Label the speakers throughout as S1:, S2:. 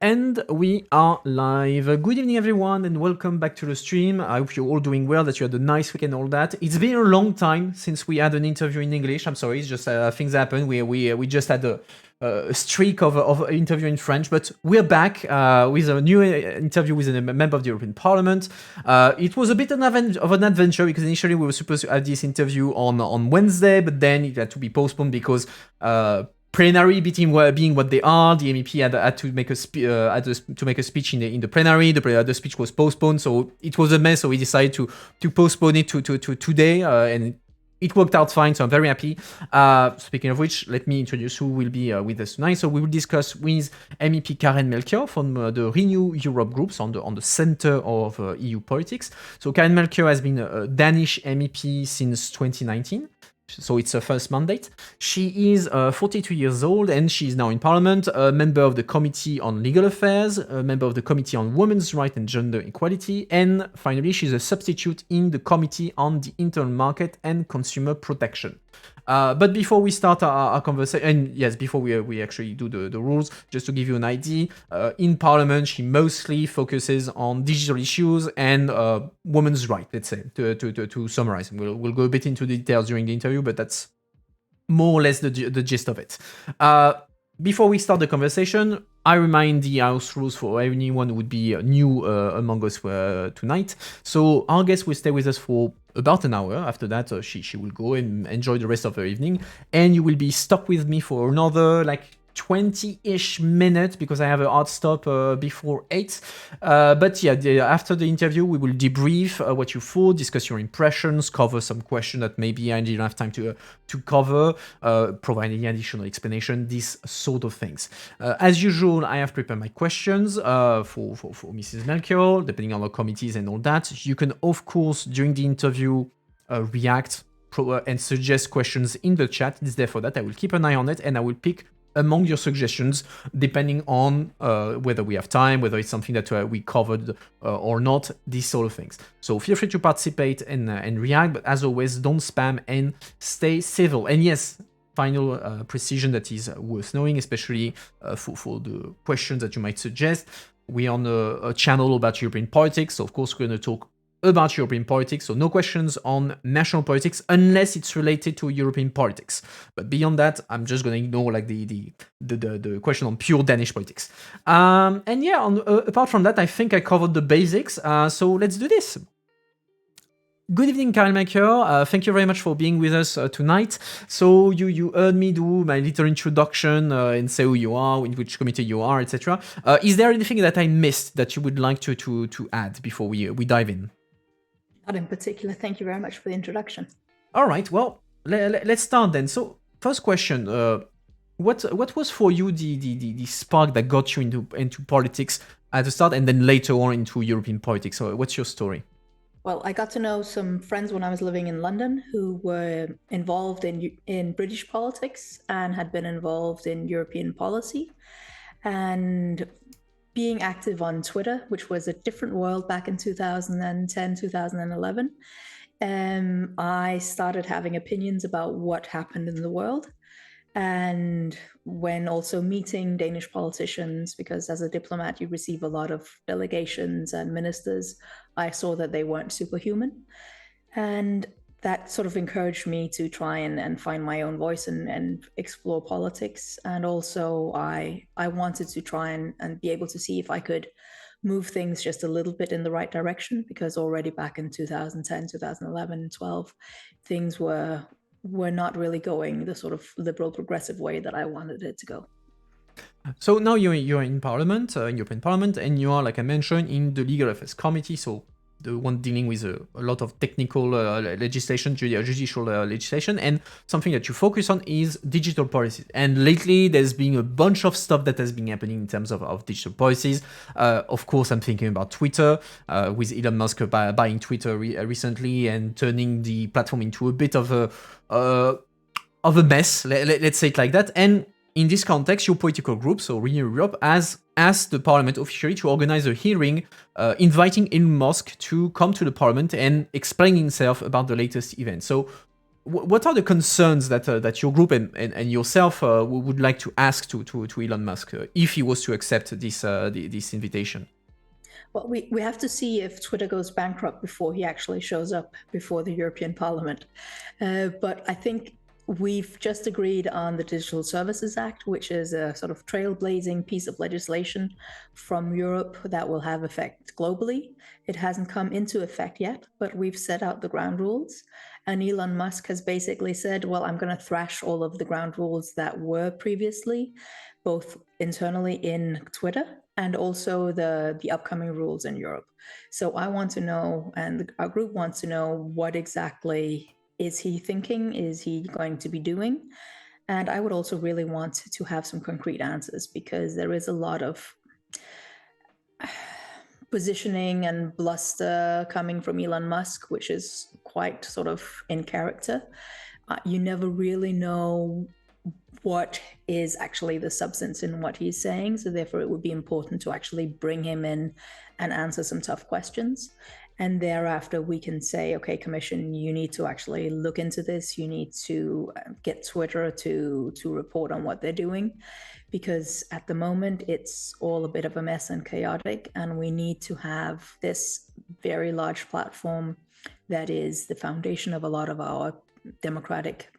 S1: And we are live. Good evening, everyone, and welcome back to the stream. I hope you're all doing well, that you had a nice weekend, all that. It's been a long time since we had an interview in English. I'm sorry, it's just things happen. We just had a streak of interview in French, but we're back with a new interview with a member of the European Parliament. It was a bit of an adventure because initially we were supposed to have this interview on Wednesday, but then it had to be postponed because plenary being what they are, the MEP had to make a speech in the plenary. The speech was postponed, so it was a mess. So we decided to postpone it to today, and it worked out fine. So I'm very happy. Speaking of which, let me introduce who will be with us tonight. So we will discuss with MEP Karen Melchior from the Renew Europe groups on the center of EU politics. So Karen Melchior has been a Danish MEP since 2019. So it's her first mandate. She is 42 years old and she is now in Parliament, a member of the Committee on Legal Affairs, a member of the Committee on Women's Rights and Gender Equality, and finally she's a substitute in the Committee on the Internal Market and Consumer Protection. But before we start our conversation, and yes, before we actually do the rules, just to give you an idea, in Parliament she mostly focuses on digital issues and women's rights, let's say, to summarize. We'll go a bit into the details during the interview, but that's more or less the gist of it. Before we start the conversation, I remind the house rules for anyone who would be new among us tonight. So our guest will stay with us for about an hour. After that, she will go and enjoy the rest of her evening. And you will be stuck with me for another 20-ish minutes because I have a hard stop before 8. But yeah, after the interview, we will debrief what you thought, discuss your impressions, cover some questions that maybe I didn't have time to cover, provide any additional explanation, these sort of things. As usual, I have prepared my questions for Mrs. Melchior, depending on the committees and all that. You can, of course, during the interview, react and suggest questions in the chat. It's there for that. I will keep an eye on it and I will pick among your suggestions, depending on whether we have time, whether it's something that we covered or not, these sort of things. So feel free to participate and react, but as always, don't spam and stay civil. And yes, final precision that is worth knowing, especially for the questions that you might suggest. We're on a channel about European politics, so of course we're going to talk about European politics, so no questions on national politics unless it's related to European politics. But beyond that, I'm just going to ignore the question on pure Danish politics. And yeah, apart from that, I think I covered the basics. So let's do this. Good evening, Karen Melchior. Thank you very much for being with us tonight. So you heard me do my little introduction and say who you are, in which committee you are, etc. Is there anything that I missed that you would like to add before we dive in?
S2: Not in particular. Thank you very much for the introduction.
S1: All right. Well, let's start then. So, first question: what was for you the spark that got you into politics at the start, and then later on into European politics? So, what's your story?
S2: Well, I got to know some friends when I was living in London who were involved in British politics and had been involved in European policy, and being active on Twitter, which was a different world back in 2010, 2011, I started having opinions about what happened in the world. And when also meeting Danish politicians, because as a diplomat, you receive a lot of delegations and ministers, I saw that they weren't superhuman. And that sort of encouraged me to try and find my own voice and explore politics. And also I wanted to try and be able to see if I could move things just a little bit in the right direction, because already back in 2010, 2011, and 12, things were not really going the sort of liberal progressive way that I wanted it to go.
S1: So now you're in Parliament, in European Parliament, and you are, like I mentioned, in the Legal Affairs Committee, so the one dealing with a lot of technical legislation, judicial legislation, and something that you focus on is digital policies. And lately, there's been a bunch of stuff that has been happening in terms of digital policies. Of course, I'm thinking about Twitter, with Elon Musk buying Twitter recently and turning the platform into a bit of a mess, let's say it like that. And in this context, your political group, so Renew Europe, has asked the parliament officially to organize a hearing inviting Elon Musk to come to the parliament and explain himself about the latest event. So what are the concerns that your group and yourself would like to ask to Elon Musk if he was to accept this invitation?
S2: Well, we have to see if Twitter goes bankrupt before he actually shows up before the European Parliament. But I think we've just agreed on the Digital Services Act, which is a sort of trailblazing piece of legislation from Europe that will have effect globally. It hasn't come into effect yet, but we've set out the ground rules. And Elon Musk has basically said, well, I'm going to thrash all of the ground rules that were previously, both internally in Twitter and also the upcoming rules in Europe. So I want to know, and our group wants to know, what exactly is he thinking? Is he going to be doing? And I would also really want to have some concrete answers, because there is a lot of positioning and bluster coming from Elon Musk, which is quite sort of in character. You never really know what is actually the substance in what he's saying. So therefore, it would be important to actually bring him in and answer some tough questions. And thereafter, we can say, okay, Commission, you need to actually look into this. You need to get Twitter to report on what they're doing, because at the moment, it's all a bit of a mess and chaotic. And we need to have this very large platform that is the foundation of a lot of our democratic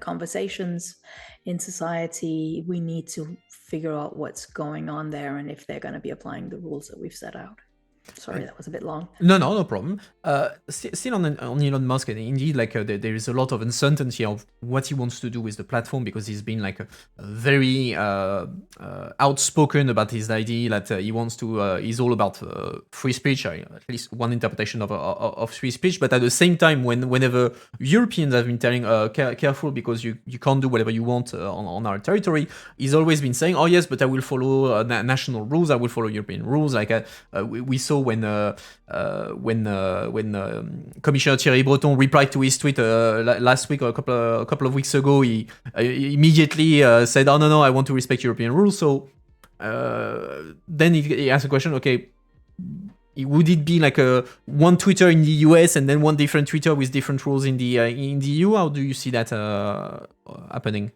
S2: conversations in society. We need to figure out what's going on there and if they're going to be applying the rules that we've set out. Sorry, that was a bit long.
S1: No problem. Still on Elon Musk, and indeed, like there is a lot of uncertainty of what he wants to do with the platform, because he's been like a very outspoken about his idea that he wants to. He's all about free speech, at least one interpretation of free speech. But at the same time, whenever Europeans have been telling, careful, because you can't do whatever you want on our territory, he's always been saying, oh yes, but I will follow national rules. I will follow European rules. Like we saw when Commissioner Thierry Breton replied to his tweet last week or a couple of weeks ago, he immediately said, "Oh no, I want to respect European rules." So then he asked a question: okay, would it be like one Twitter in the US and then one different Twitter with different rules in the EU? How do you see that happening?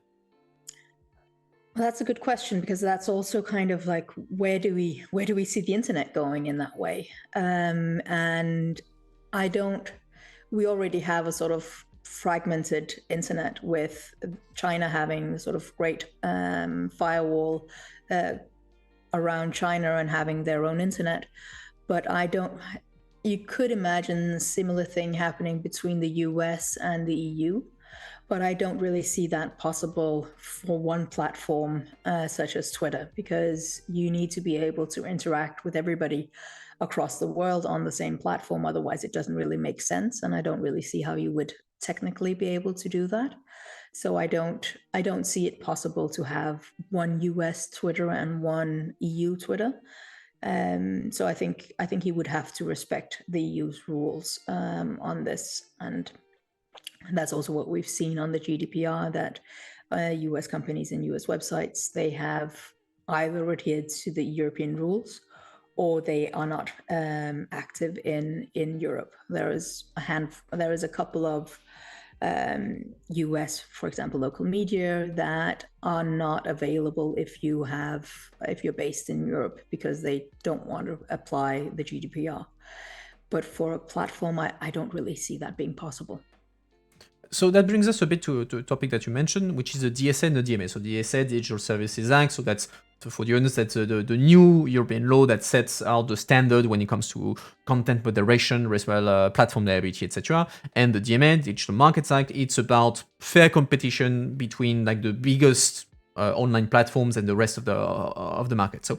S2: Well, that's a good question, because that's also kind of like, where do we see the internet going in that way? And we already have a sort of fragmented internet, with China having sort of great firewall around China and having their own internet. But you could imagine a similar thing happening between the US and the EU. But I don't really see that possible for one platform such as Twitter, because you need to be able to interact with everybody across the world on the same platform. Otherwise, it doesn't really make sense. And I don't really see how you would technically be able to do that. So I don't see it possible to have one US Twitter and one EU Twitter. So I think he would have to respect the EU's rules on this. And that's also what we've seen on the GDPR, that US companies and US websites, they have either adhered to the European rules or they are not active in Europe. There is a couple of US, for example, local media that are not available if you're based in Europe, because they don't want to apply the GDPR. But for a platform, I don't really see that being possible.
S1: So that brings us a bit to a topic that you mentioned, which is the DSA and the DMA. So the DSA, Digital Services Act, so that's, for the audience, that's the new European law that sets out the standard when it comes to content moderation, as well platform liability, etc. And the DMA, Digital Markets Act, it's about fair competition between like the biggest online platforms and the rest of the market. So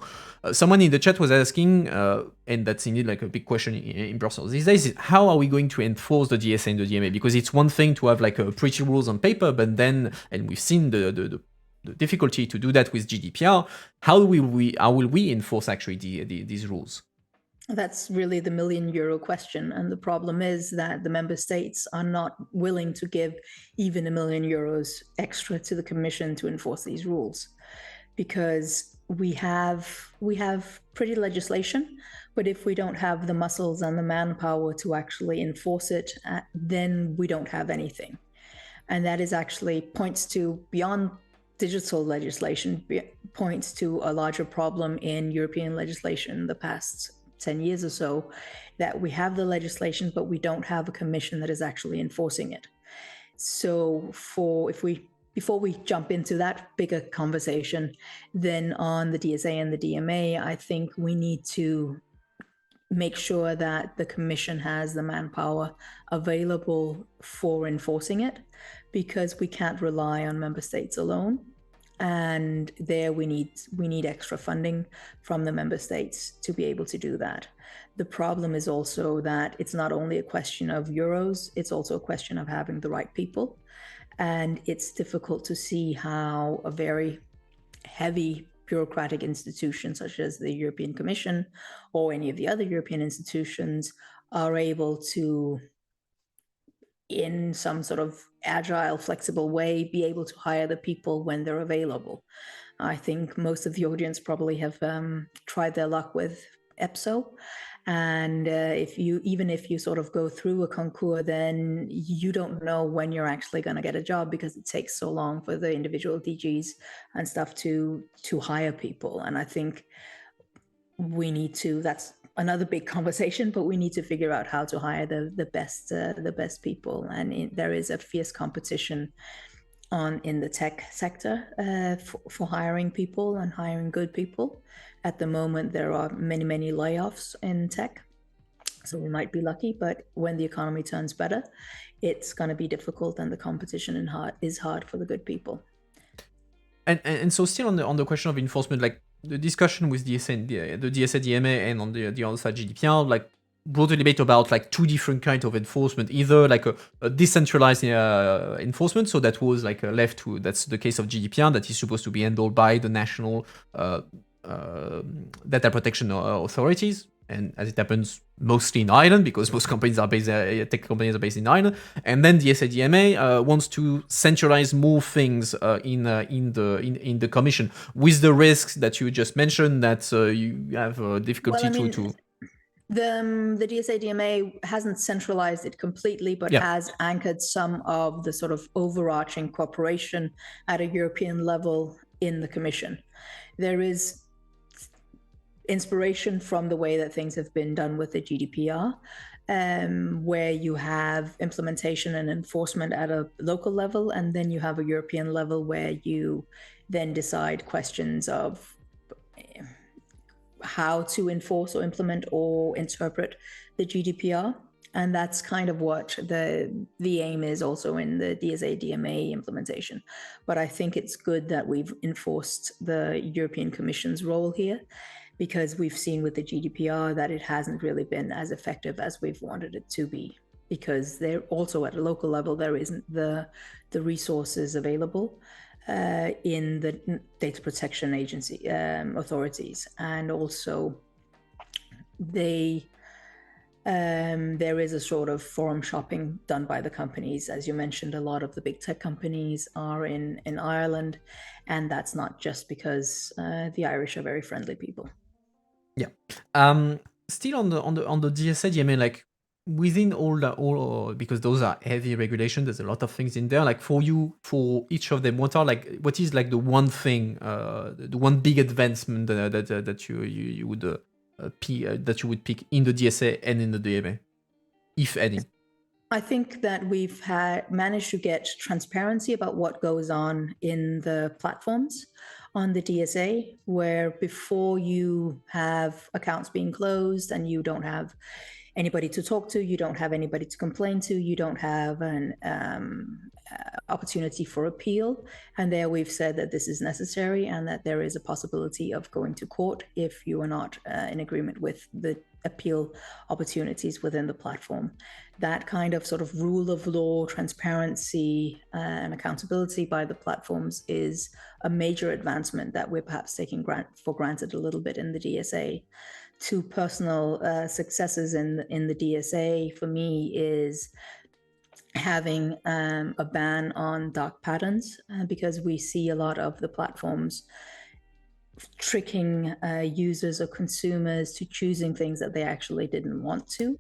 S1: someone in the chat was asking, and that's indeed like a big question in Brussels these days, is how are we going to enforce the DSA and the DMA? Because it's one thing to have like pretty rules on paper, but then, and we've seen the difficulty to do that with GDPR. How will we enforce actually these rules?
S2: That's really the €1,000,000 question. And the problem is that the member states are not willing to give even €1,000,000 extra to the Commission to enforce these rules, because we have pretty legislation, but if we don't have the muscles and the manpower to actually enforce it, then we don't have anything. And that is actually points to, beyond digital legislation, points to a larger problem in European legislation the past 10 years or so, that we have the legislation, but we don't have a commission that is actually enforcing it. So before we jump into that bigger conversation, then on the DSA and the DMA, I think we need to make sure that the commission has the manpower available for enforcing it, because we can't rely on member states alone. And there we need extra funding from the member states to be able to do that. The problem is also that it's not only a question of euros, it's also a question of having the right people. And it's difficult to see how a very heavy bureaucratic institution such as the European Commission or any of the other European institutions are able to, in some sort of agile, flexible way, be able to hire the people when they're available. I think most of the audience probably have tried their luck with EPSO. And if you sort of go through a concours, then you don't know when you're actually going to get a job, because it takes so long for the individual DGs and stuff to hire people. And I think we need to, that's another big conversation, but we need to figure out how to hire the best people. And there is a fierce competition in the tech sector for hiring people and hiring good people. At the moment, there are many layoffs in tech, so we might be lucky, but when the economy turns better, it's going to be difficult, and the competition is hard for the good people.
S1: And so still on the question of enforcement, like the discussion with DSA, the DSA DMA, and on the other side GDPR, like brought a debate about like two different kinds of enforcement, either like a decentralized enforcement, so that was like left to, that's the case of GDPR, that is supposed to be handled by the national data protection authorities, and as it happens mostly in Ireland, because most companies are based, tech companies are based in Ireland. And then the SADMA wants to centralize more things in the commission, with the risks that you just mentioned, that you have difficulty to.
S2: The DSA DMA hasn't centralized it completely, but has anchored some of the sort of overarching cooperation at a European level in the Commission. There is inspiration from the way that things have been done with the GDPR, where you have implementation and enforcement at a local level, and then you have a European level where you then decide questions of how to enforce or implement or interpret the GDPR. And that's kind of what the aim is also in the DSA DMA implementation. But I think it's good that we've enforced the European Commission's role here, because we've seen with the GDPR that it hasn't really been as effective as we've wanted it to be, because they're also at a local level, there isn't the resources available in the data protection agency authorities. And also there is a sort of forum shopping done by the companies. As you mentioned, a lot of the big tech companies are in Ireland, and that's not just because the Irish are very friendly people.
S1: Yeah. Still on the DSA DMA, like within all because those are heavy regulations, there's a lot of things in there. Like for each of them, what is like the one thing, the one big advancement that you would that you would pick in the DSA and in the DMA, if any?
S2: I think that we've managed to get transparency about what goes on in the platforms on the DSA, where before you have accounts being closed and you don't have anybody to talk to, you don't have anybody to complain to, you don't have an opportunity for appeal. And there we've said that this is necessary, and that there is a possibility of going to court if you are not in agreement with the appeal opportunities within the platform. That kind of sort of rule of law, transparency, and accountability by the platforms is a major advancement that we're perhaps taking for granted a little bit in the DSA. Two personal successes in the DSA for me is having a ban on dark patterns, because we see a lot of the platforms tricking users or consumers to choosing things that they actually didn't want to.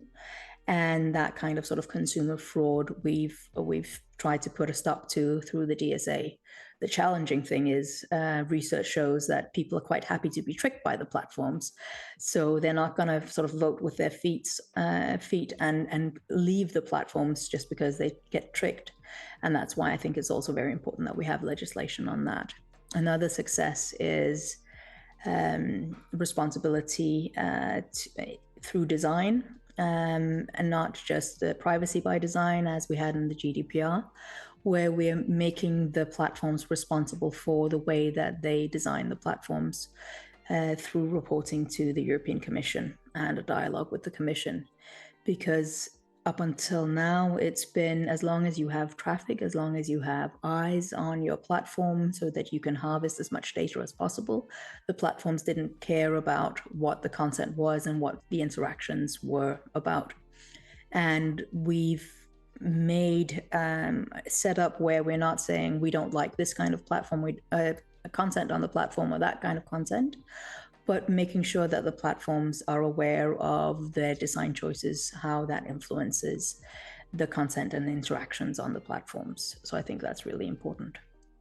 S2: And that kind of sort of consumer fraud we've tried to put a stop to through the DSA. The challenging thing is research shows that people are quite happy to be tricked by the platforms, so they're not going to sort of vote with their feet and leave the platforms just because they get tricked. And that's why I think it's also very important that we have legislation on that. Another success is responsibility through design, and not just privacy by design as we had in the GDPR, where we're making the platforms responsible for the way that they design the platforms through reporting to the European Commission and a dialogue with the Commission. Because up until now, it's been as long as you have traffic, as long as you have eyes on your platform so that you can harvest as much data as possible, the platforms didn't care about what the content was and what the interactions were about. And we've made set up where we're not saying we don't like this kind of platform, content on the platform or that kind of content, but making sure that the platforms are aware of their design choices, how that influences the content and the interactions on the platforms. So I think that's really important.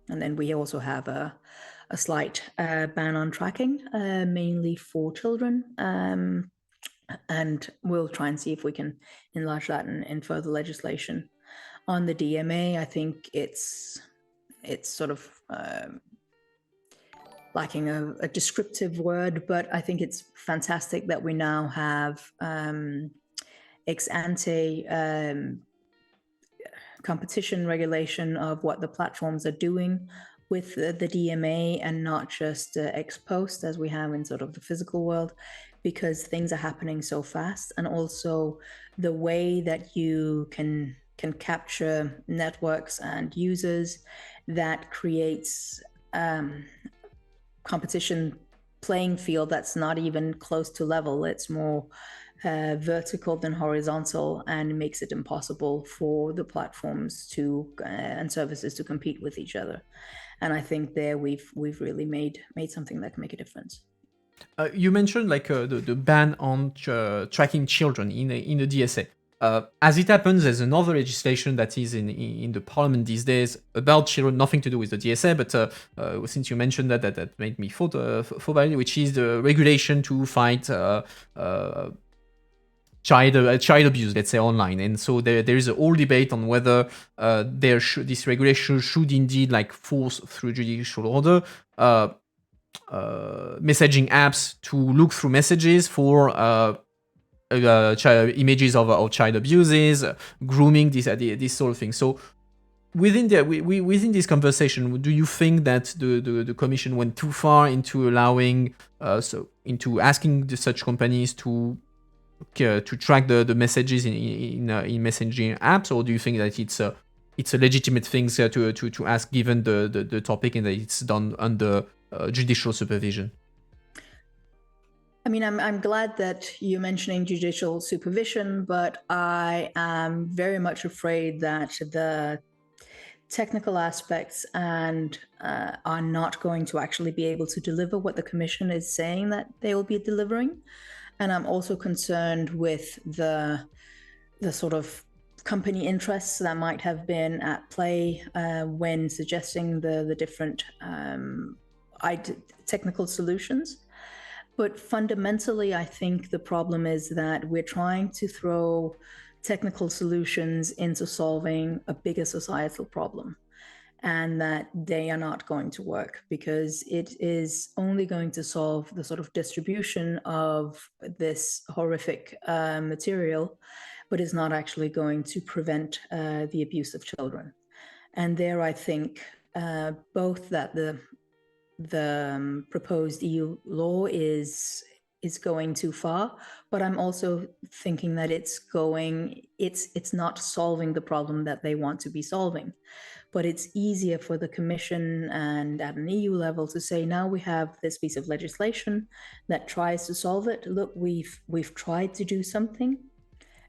S2: And then we also have a slight ban on tracking, mainly for children. And we'll try and see if we can enlarge that in further legislation. On the DMA, I think it's sort of lacking a descriptive word, but I think it's fantastic that we now have ex ante competition regulation of what the platforms are doing with the DMA, and not just ex post as we have in sort of the physical world, because things are happening so fast. And also the way that you can capture networks and users, that creates competition playing field that's not even close to level. It's more vertical than horizontal, and makes it impossible for the platforms to and services to compete with each other. And I think there we've really made something that can make a difference.
S1: You mentioned like the ban on tracking children in the DSA. As it happens, there's another legislation that is in the parliament these days about children, nothing to do with the DSA, but since you mentioned that made me thought about it, which is the regulation to fight child abuse, let's say, online. And so there is a whole debate on whether this regulation should indeed like force through judicial order messaging apps to look through messages for images of child abuses, grooming, this sort of thing. So within within this conversation, do you think that the Commission went too far into allowing into asking such companies to track the messages in messaging apps, or do you think that it's a legitimate thing to ask given the topic, and that it's done under judicial supervision?
S2: I mean, I'm glad that you're mentioning judicial supervision, but I am very much afraid that the technical aspects and are not going to actually be able to deliver what the Commission is saying that they will be delivering. And I'm also concerned with the sort of company interests that might have been at play when suggesting the different technical solutions. But fundamentally, I think the problem is that we're trying to throw technical solutions into solving a bigger societal problem, and that they are not going to work, because it is only going to solve the sort of distribution of this horrific material, but is not actually going to prevent the abuse of children. And there, I think both that the proposed EU law is going too far, but I'm also thinking that it's not solving the problem that they want to be solving. But it's easier for the Commission and at an EU level to say, now we have this piece of legislation that tries to solve it. Look, we've tried to do something.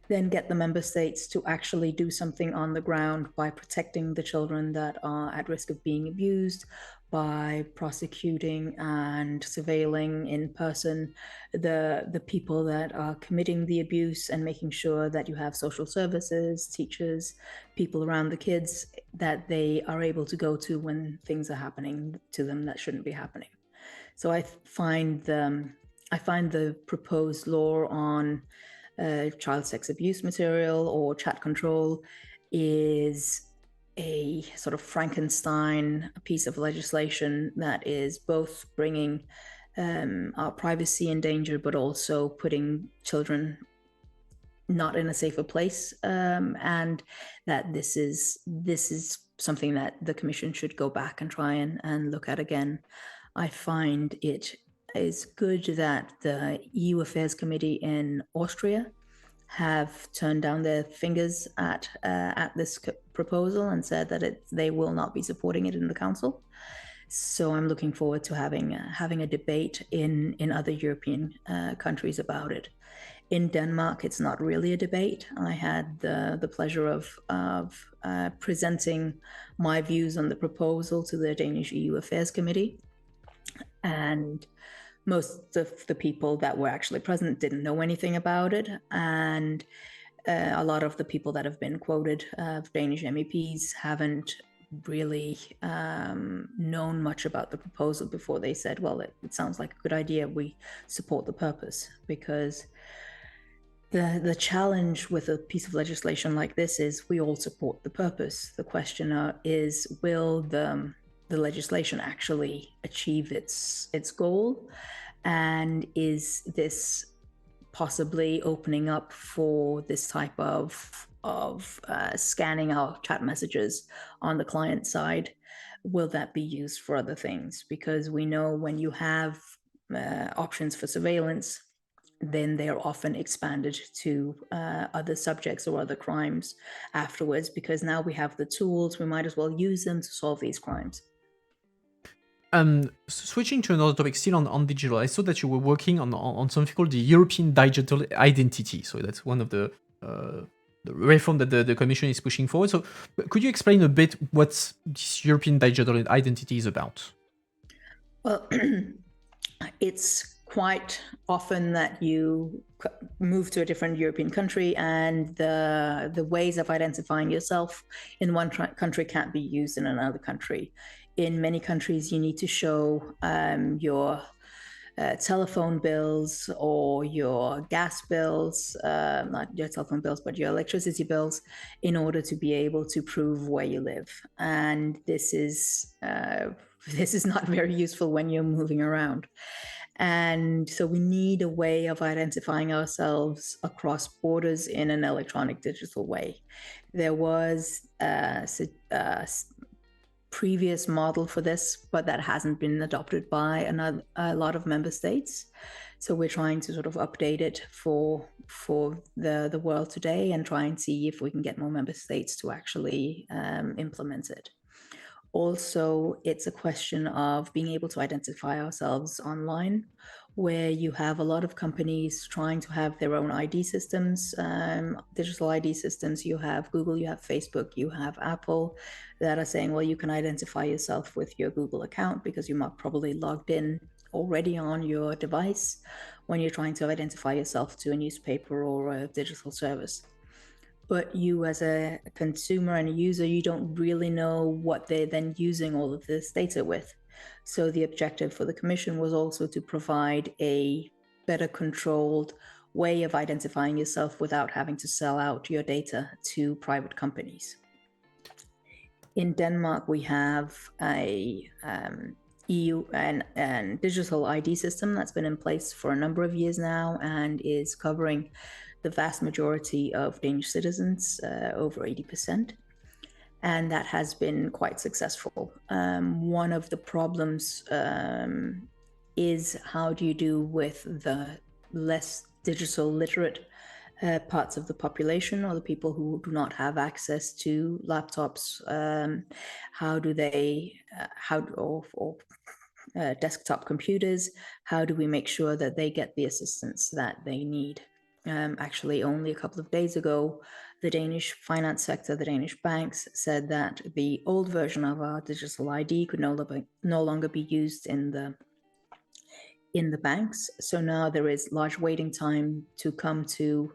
S2: Then get the member states to actually do something on the ground by protecting the children that are at risk of being abused, by prosecuting and surveilling in person the people that are committing the abuse, and making sure that you have social services, teachers, people around the kids that they are able to go to when things are happening to them that shouldn't be happening. So I find the proposed law on child sex abuse material or chat control is a sort of Frankenstein piece of legislation that is both bringing our privacy in danger, but also putting children not in a safer place, and that this is something that the Commission should go back and try and look at again. I find it is good that the EU Affairs Committee in Austria have turned down their fingers at this proposal and said that they will not be supporting it in the Council. So I'm looking forward to having a debate in other European countries about it. In Denmark, it's not really a debate. I had the pleasure of presenting my views on the proposal to the Danish EU Affairs Committee, and most of the people that were actually present didn't know anything about it, and a lot of the people that have been quoted, Danish MEPs, haven't really known much about the proposal before they said, well, it sounds like a good idea, we support the purpose. Because the challenge with a piece of legislation like this is we all support the purpose. The question is, will the legislation actually achieve its goal? And is this possibly opening up for this type of scanning our chat messages on the client side? Will that be used for other things? Because we know when you have options for surveillance, then they are often expanded to other subjects or other crimes afterwards, because now we have the tools, we might as well use them to solve these crimes.
S1: Switching to another topic, still on digital, I saw that you were working on something called the European Digital Identity. So that's one of the reform that the Commission is pushing forward. So could you explain a bit what this European Digital Identity is about?
S2: Well, it's quite often that you move to a different European country, and the ways of identifying yourself in one country can't be used in another country. In many countries, you need to show your telephone bills or your gas bills, not your telephone bills, but your electricity bills, in order to be able to prove where you live. And this is not very useful when you're moving around. And so we need a way of identifying ourselves across borders in an electronic digital way. There was a previous model for this, but that hasn't been adopted by a lot of member states. So we're trying to sort of update it for the world today, and try and see if we can get more member states to actually implement it. Also, it's a question of being able to identify ourselves online, where you have a lot of companies trying to have their own ID systems, digital ID systems. You have Google, you have Facebook, you have Apple, that are saying, well, you can identify yourself with your Google account because you might probably logged in already on your device when you're trying to identify yourself to a newspaper or a digital service. But you, as a consumer and a user, you don't really know what they're then using all of this data with. So the objective for the Commission was also to provide a better controlled way of identifying yourself without having to sell out your data to private companies. In Denmark, we have a EU and digital ID system that's been in place for a number of years now, and is covering the vast majority of Danish citizens, over 80%. And that has been quite successful. One of the problems is, how do you do with the less digital literate parts of the population, or the people who do not have access to laptops? How do they, or desktop computers, how do we make sure that they get the assistance that they need? Actually, only a couple of days ago, the Danish finance sector, the Danish banks, said that the old version of our digital ID could no longer be used in the banks. So now there is large waiting time to come to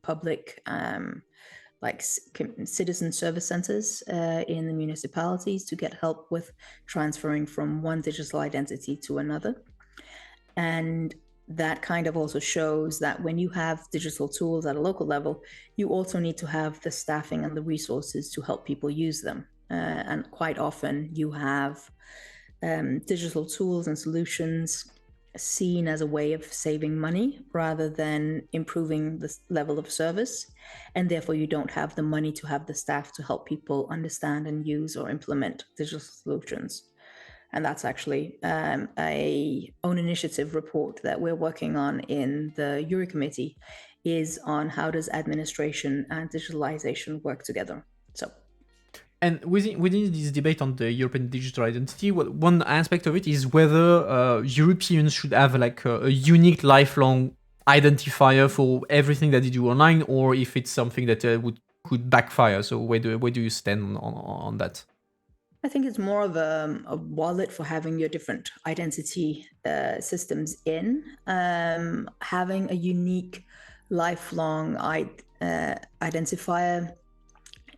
S2: public like citizen service centers in the municipalities to get help with transferring from one digital identity to another. And that kind of also shows that when you have digital tools at a local level, you also need to have the staffing and the resources to help people use them. And quite often you have digital tools and solutions seen as a way of saving money rather than improving the level of service. And therefore, you don't have the money to have the staff to help people understand and use or implement digital solutions. And that's actually a own initiative report that we're working on in the Euro Committee is on how does administration and digitalization work together. So.
S1: And within this debate on the European digital identity, one aspect of it is whether Europeans should have like a unique lifelong identifier for everything that they do online, or if it's something that could backfire. So where do you stand on that?
S2: I think it's more of a wallet for having your different identity systems in. Having a unique lifelong identifier,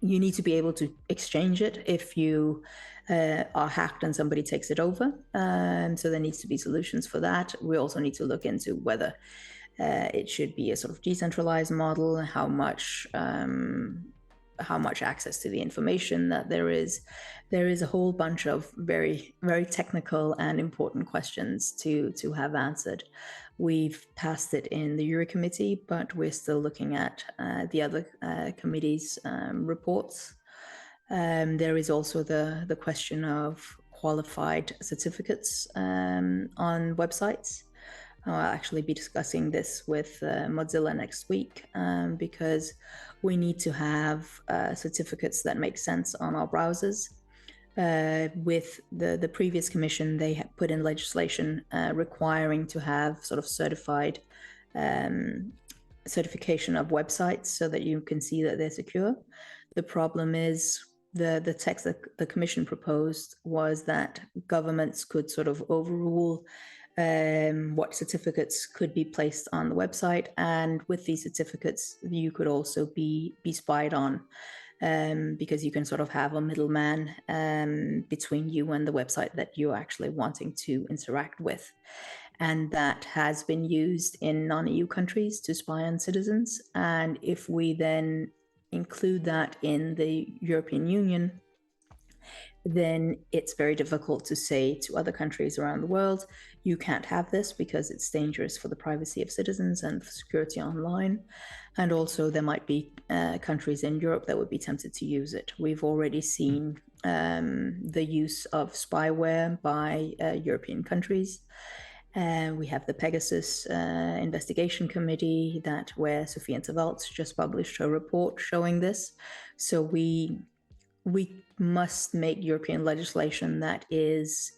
S2: you need to be able to exchange it if you are hacked and somebody takes it over. So there needs to be solutions for that. We also need to look into whether it should be a sort of decentralized model, how much access to the information that there is. There is a whole bunch of very, very technical and important questions to have answered. We've passed it in the Euro Committee, but we're still looking at the other committees' reports. There is also the question of qualified certificates on websites. I'll actually be discussing this with Mozilla next week because we need to have certificates that make sense on our browsers. With the previous commission, they had put in legislation requiring to have sort of certified certification of websites so that you can see that they're secure. The problem is the text that the commission proposed was that governments could sort of overrule what certificates could be placed on the website, and with these certificates you could also be spied on because you can sort of have a middleman between you and the website that you're actually wanting to interact with. And that has been used in non-EU countries to spy on citizens. And if we then include that in the European Union, then it's very difficult to say to other countries around the world, you can't have this because it's dangerous for the privacy of citizens and for security online. And also there might be countries in Europe that would be tempted to use it. We've already seen the use of spyware by European countries. We have the Pegasus investigation committee where Sophie Intervelt just published her report showing this. So we must make European legislation that is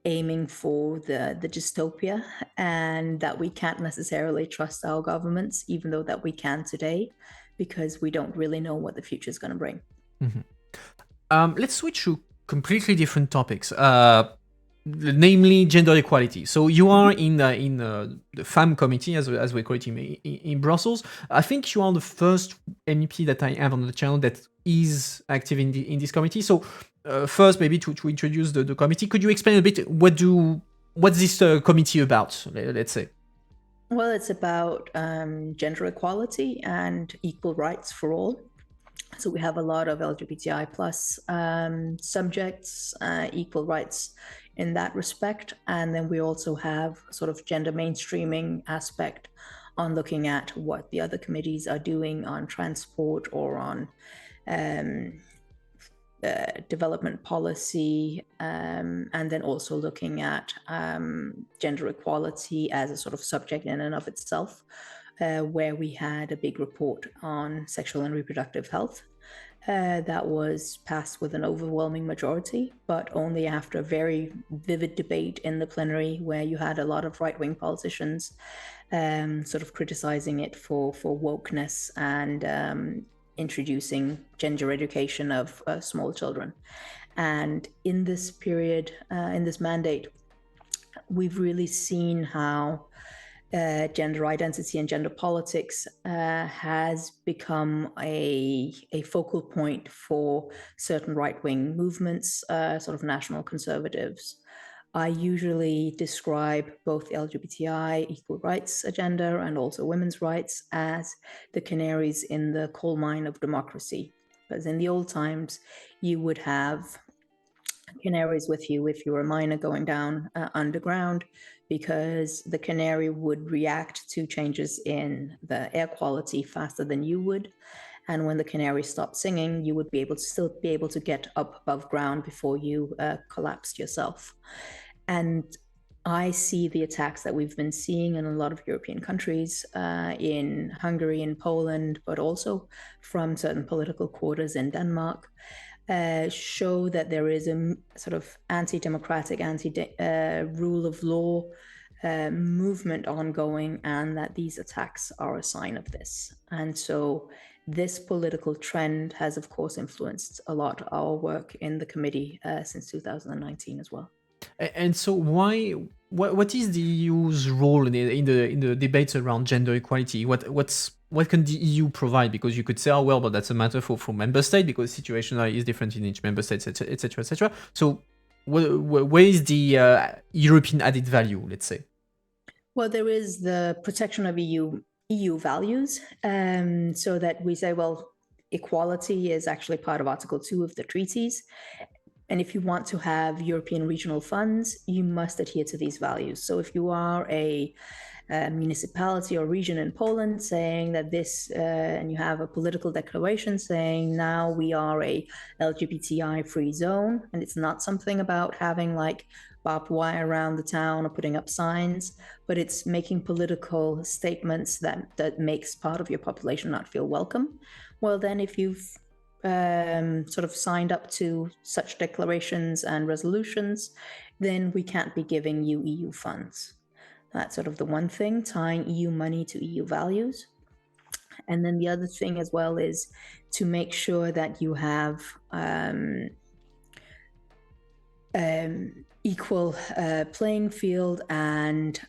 S2: aiming for the dystopia, and that we can't necessarily trust our governments, even though that we can today, because we don't really know what the future is going to bring.
S1: Mm-hmm. Let's switch to completely different topics. Namely gender equality. So you are in the FAM committee, as we call it in Brussels. I think you are the first MEP that I have on the channel that is active in this committee. So first, maybe to introduce the committee, could you explain a bit what's this committee about? Let's say.
S2: Well, it's about gender equality and equal rights for all. So we have a lot of LGBTI plus subjects, equal rights in that respect. And then we also have sort of gender mainstreaming aspect on looking at what the other committees are doing on transport or on development policy, and then also looking at gender equality as a sort of subject in and of itself, where we had a big report on sexual and reproductive health. That was passed with an overwhelming majority, but only after a very vivid debate in the plenary where you had a lot of right-wing politicians sort of criticizing it for wokeness and introducing gender education of small children. And in this period, in this mandate, we've really seen how gender identity and gender politics has become a focal point for certain right-wing movements, sort of national conservatives. I usually describe both the LGBTI equal rights agenda and also women's rights as the canaries in the coal mine of democracy. Because in the old times, you would have canaries with you if you were a miner going down underground, because the canary would react to changes in the air quality faster than you would. And when the canary stopped singing, you would be able to still be able to get up above ground before you collapsed yourself. And I see the attacks that we've been seeing in a lot of European countries, in Hungary and Poland, but also from certain political quarters in Denmark, show that there is a sort of anti-democratic, anti-rule of law movement ongoing, and that these attacks are a sign of this. And so this political trend has, of course, influenced a lot our work in the committee since 2019 as well.
S1: And so, what is the EU's role in the debates around gender equality? What can the EU provide? Because you could say, oh well, but that's a matter for member state, because the situation is different in each member state, etc., etc. So, where is the European added value? Let's say.
S2: Well, there is the protection of EU values, so that we say, well, equality is actually part of Article 2 of the treaties. And if you want to have European regional funds, you must adhere to these values. So if you are a municipality or region in Poland saying that this, and you have a political declaration saying now we are a LGBTI-free zone, and it's not something about having like barbed wire around the town or putting up signs, but it's making political statements that makes part of your population not feel welcome. Well, then if you've sort of signed up to such declarations and resolutions, then we can't be giving you EU funds. That's sort of the one thing, tying EU money to EU values. And then the other thing as well is to make sure that you have equal playing field and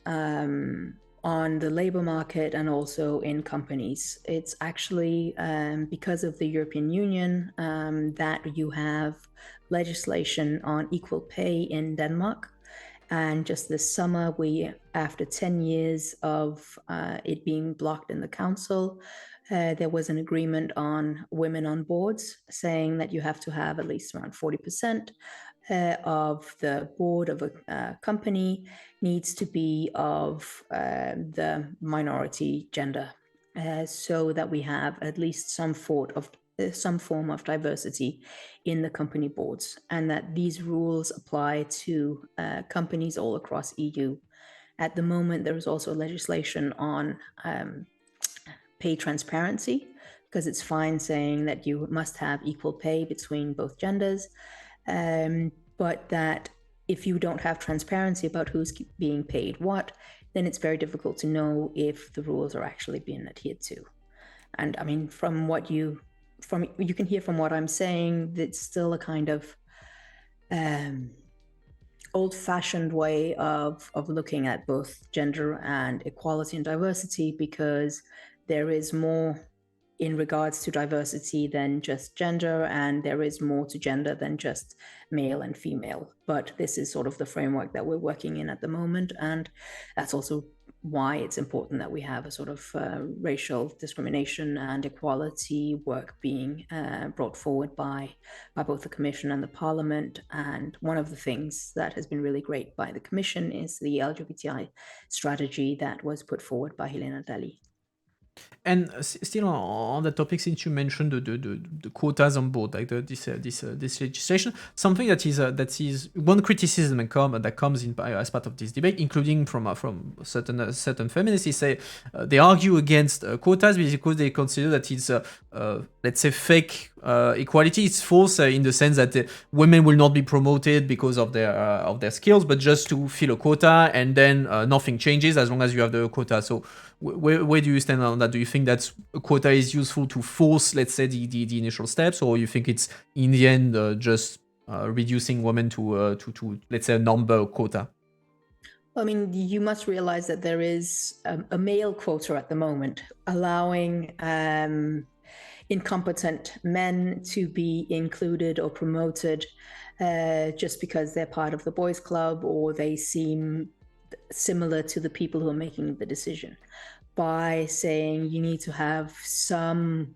S2: on the labor market and also in companies. It's actually because of the European Union that you have legislation on equal pay in Denmark. And just this summer, after 10 years of it being blocked in the council, there was an agreement on women on boards saying that you have to have at least around 40% of the board of a company needs to be of the minority gender, so that we have at least some form of diversity in the company boards, and that these rules apply to companies all across EU. At the moment, there is also legislation on pay transparency, because it's fine saying that you must have equal pay between both genders, but that if you don't have transparency about who's being paid what, then it's very difficult to know if the rules are actually being adhered to. And I mean, from what you can hear from what I'm saying, it's still a kind of old-fashioned way of looking at both gender and equality and diversity, because there is more in regards to diversity than just gender, and there is more to gender than just male and female. But this is sort of the framework that we're working in at the moment, and that's also why it's important that we have a sort of racial discrimination and equality work being brought forward by both the Commission and the Parliament. And one of the things that has been really great by the Commission is the LGBTI strategy that was put forward by Helena Dalli.
S1: And still on the topic, since you mentioned the quotas on board, like this legislation, something that is one criticism that comes in as part of this debate, including from certain feminists, is say they argue against quotas because they consider that it's let's say fake equality. It's false in the sense that women will not be promoted because of their skills, but just to fill a quota, and then nothing changes as long as you have the quota. So where do you stand on that? Do you think that a quota is useful to force, let's say, the initial steps, or you think it's in the end just reducing women to let's say a number quota?
S2: I mean, you must realize that there is a male quota at the moment, allowing incompetent men to be included or promoted just because they're part of the boys' club or they seem similar to the people who are making the decision, by saying you need to have some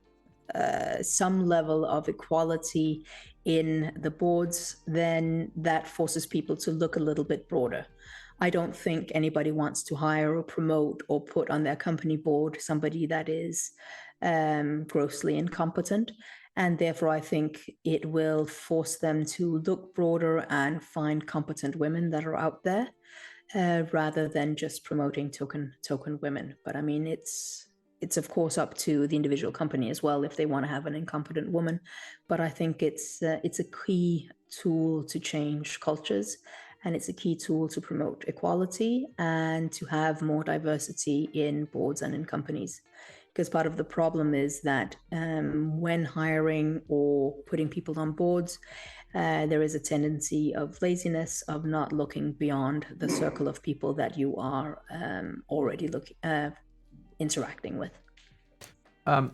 S2: level of equality in the boards. Then that forces people to look a little bit broader. I don't think anybody wants to hire or promote or put on their company board somebody that is grossly incompetent. And therefore, I think it will force them to look broader and find competent women that are out there, rather than just promoting token women. But I mean, it's of course up to the individual company as well if they want to have an incompetent woman. But I think it's a key tool to change cultures, and it's a key tool to promote equality and to have more diversity in boards and in companies. Because part of the problem is that when hiring or putting people on boards, there is a tendency of laziness, of not looking beyond the circle of people that you are already interacting with.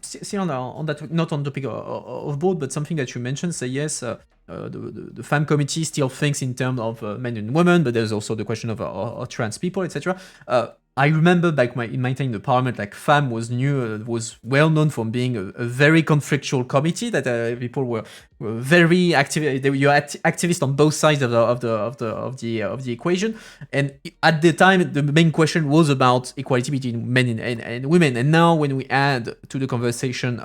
S1: Still on that, not on the topic of board, but something that you mentioned, say yes, the FAM committee still thinks in terms of men and women, but there's also the question of trans people, etc. I remember back in my time in the parliament, like FAM was well known for being a very conflictual committee, that people were very active. You were activists on both sides of the equation, and at the time the main question was about equality between men and women. And now when we add to the conversation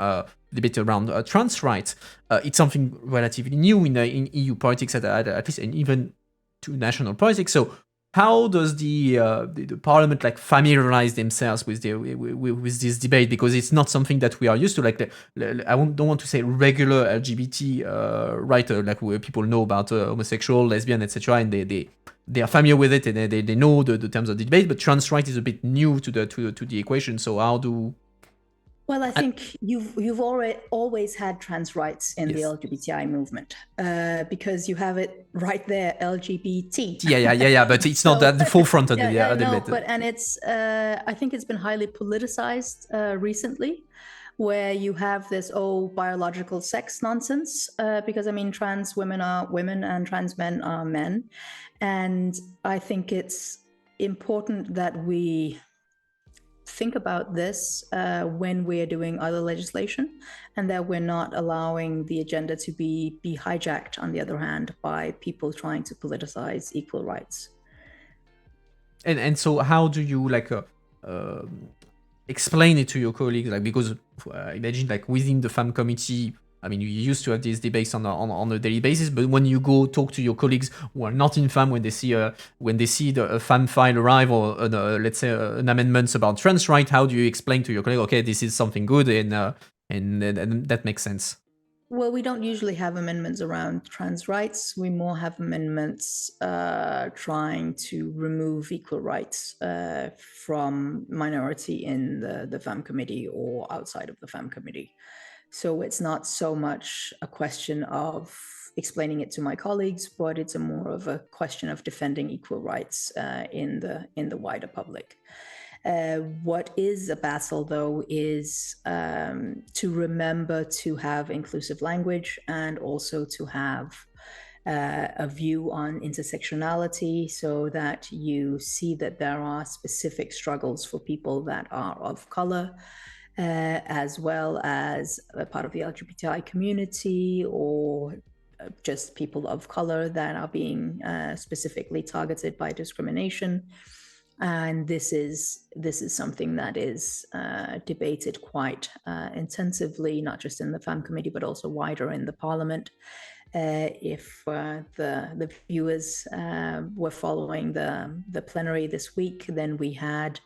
S1: debate around trans rights, it's something relatively new in EU politics at least, and even to national politics. So how does the parliament like familiarize themselves with with this debate? Because it's not something that we are used to. Like don't want to say regular LGBT writer, like where people know about homosexual, lesbian, etc., and they are familiar with it, and they know the terms of the debate. But trans right is a bit new to the equation. So how do
S2: Well, I think you've always had trans rights in the
S1: Yes.
S2: LGBTI movement, because you have it right there, LGBT.
S1: Yeah. But it's not at the forefront of the debate.
S2: But it's I think it's been highly politicized recently, where you have this biological sex nonsense, because I mean, trans women are women and trans men are men, and I think it's important that we think about this when we're doing other legislation, and that we're not allowing the agenda to be hijacked, on the other hand, by people trying to politicize equal rights.
S1: And so how do you explain it to your colleagues? Like, because imagine like within the FAM committee, I mean, you used to have these debates on a daily basis, but when you go talk to your colleagues who are not in FAM, when they see the FAM file arrive, or let's say an amendments about trans right, how do you explain to your colleague, okay, this is something good, and that makes sense?
S2: Well, we don't usually have amendments around trans rights. We more have amendments trying to remove equal rights from minority in the FAM committee or outside of the FAM committee. So it's not so much a question of explaining it to my colleagues, but it's more of a question of defending equal rights in the wider public. What is a battle, though, is to remember to have inclusive language, and also to have a view on intersectionality, so that you see that there are specific struggles for people that are of color, as well as a part of the LGBTI community, or just people of color that are being specifically targeted by discrimination. And this is something that is debated quite intensively, not just in the FAM committee, but also wider in the Parliament. If the viewers were following the plenary this week, then we had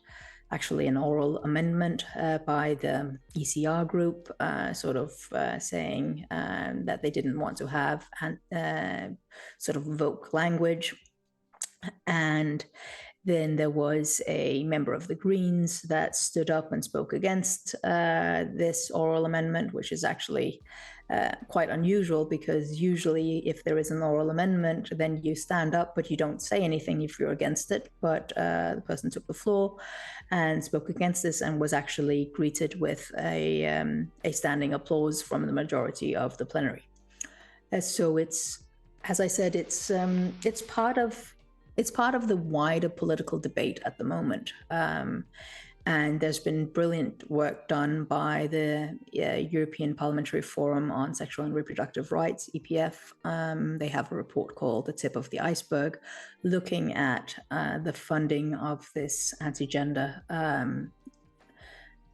S2: actually an oral amendment by the ECR group, saying that they didn't want to have sort of woke language. And then there was a member of the Greens that stood up and spoke against this oral amendment, which is actually quite unusual, because usually if there is an oral amendment, then you stand up, but you don't say anything if you're against it. But the person took the floor and spoke against this and was actually greeted with a standing applause from the majority of the plenary. So it's, as I said, it's part of the wider political debate at the moment. And there's been brilliant work done by the European Parliamentary Forum on Sexual and Reproductive Rights, EPF. They have a report called The Tip of the Iceberg, looking at the funding of this anti-gender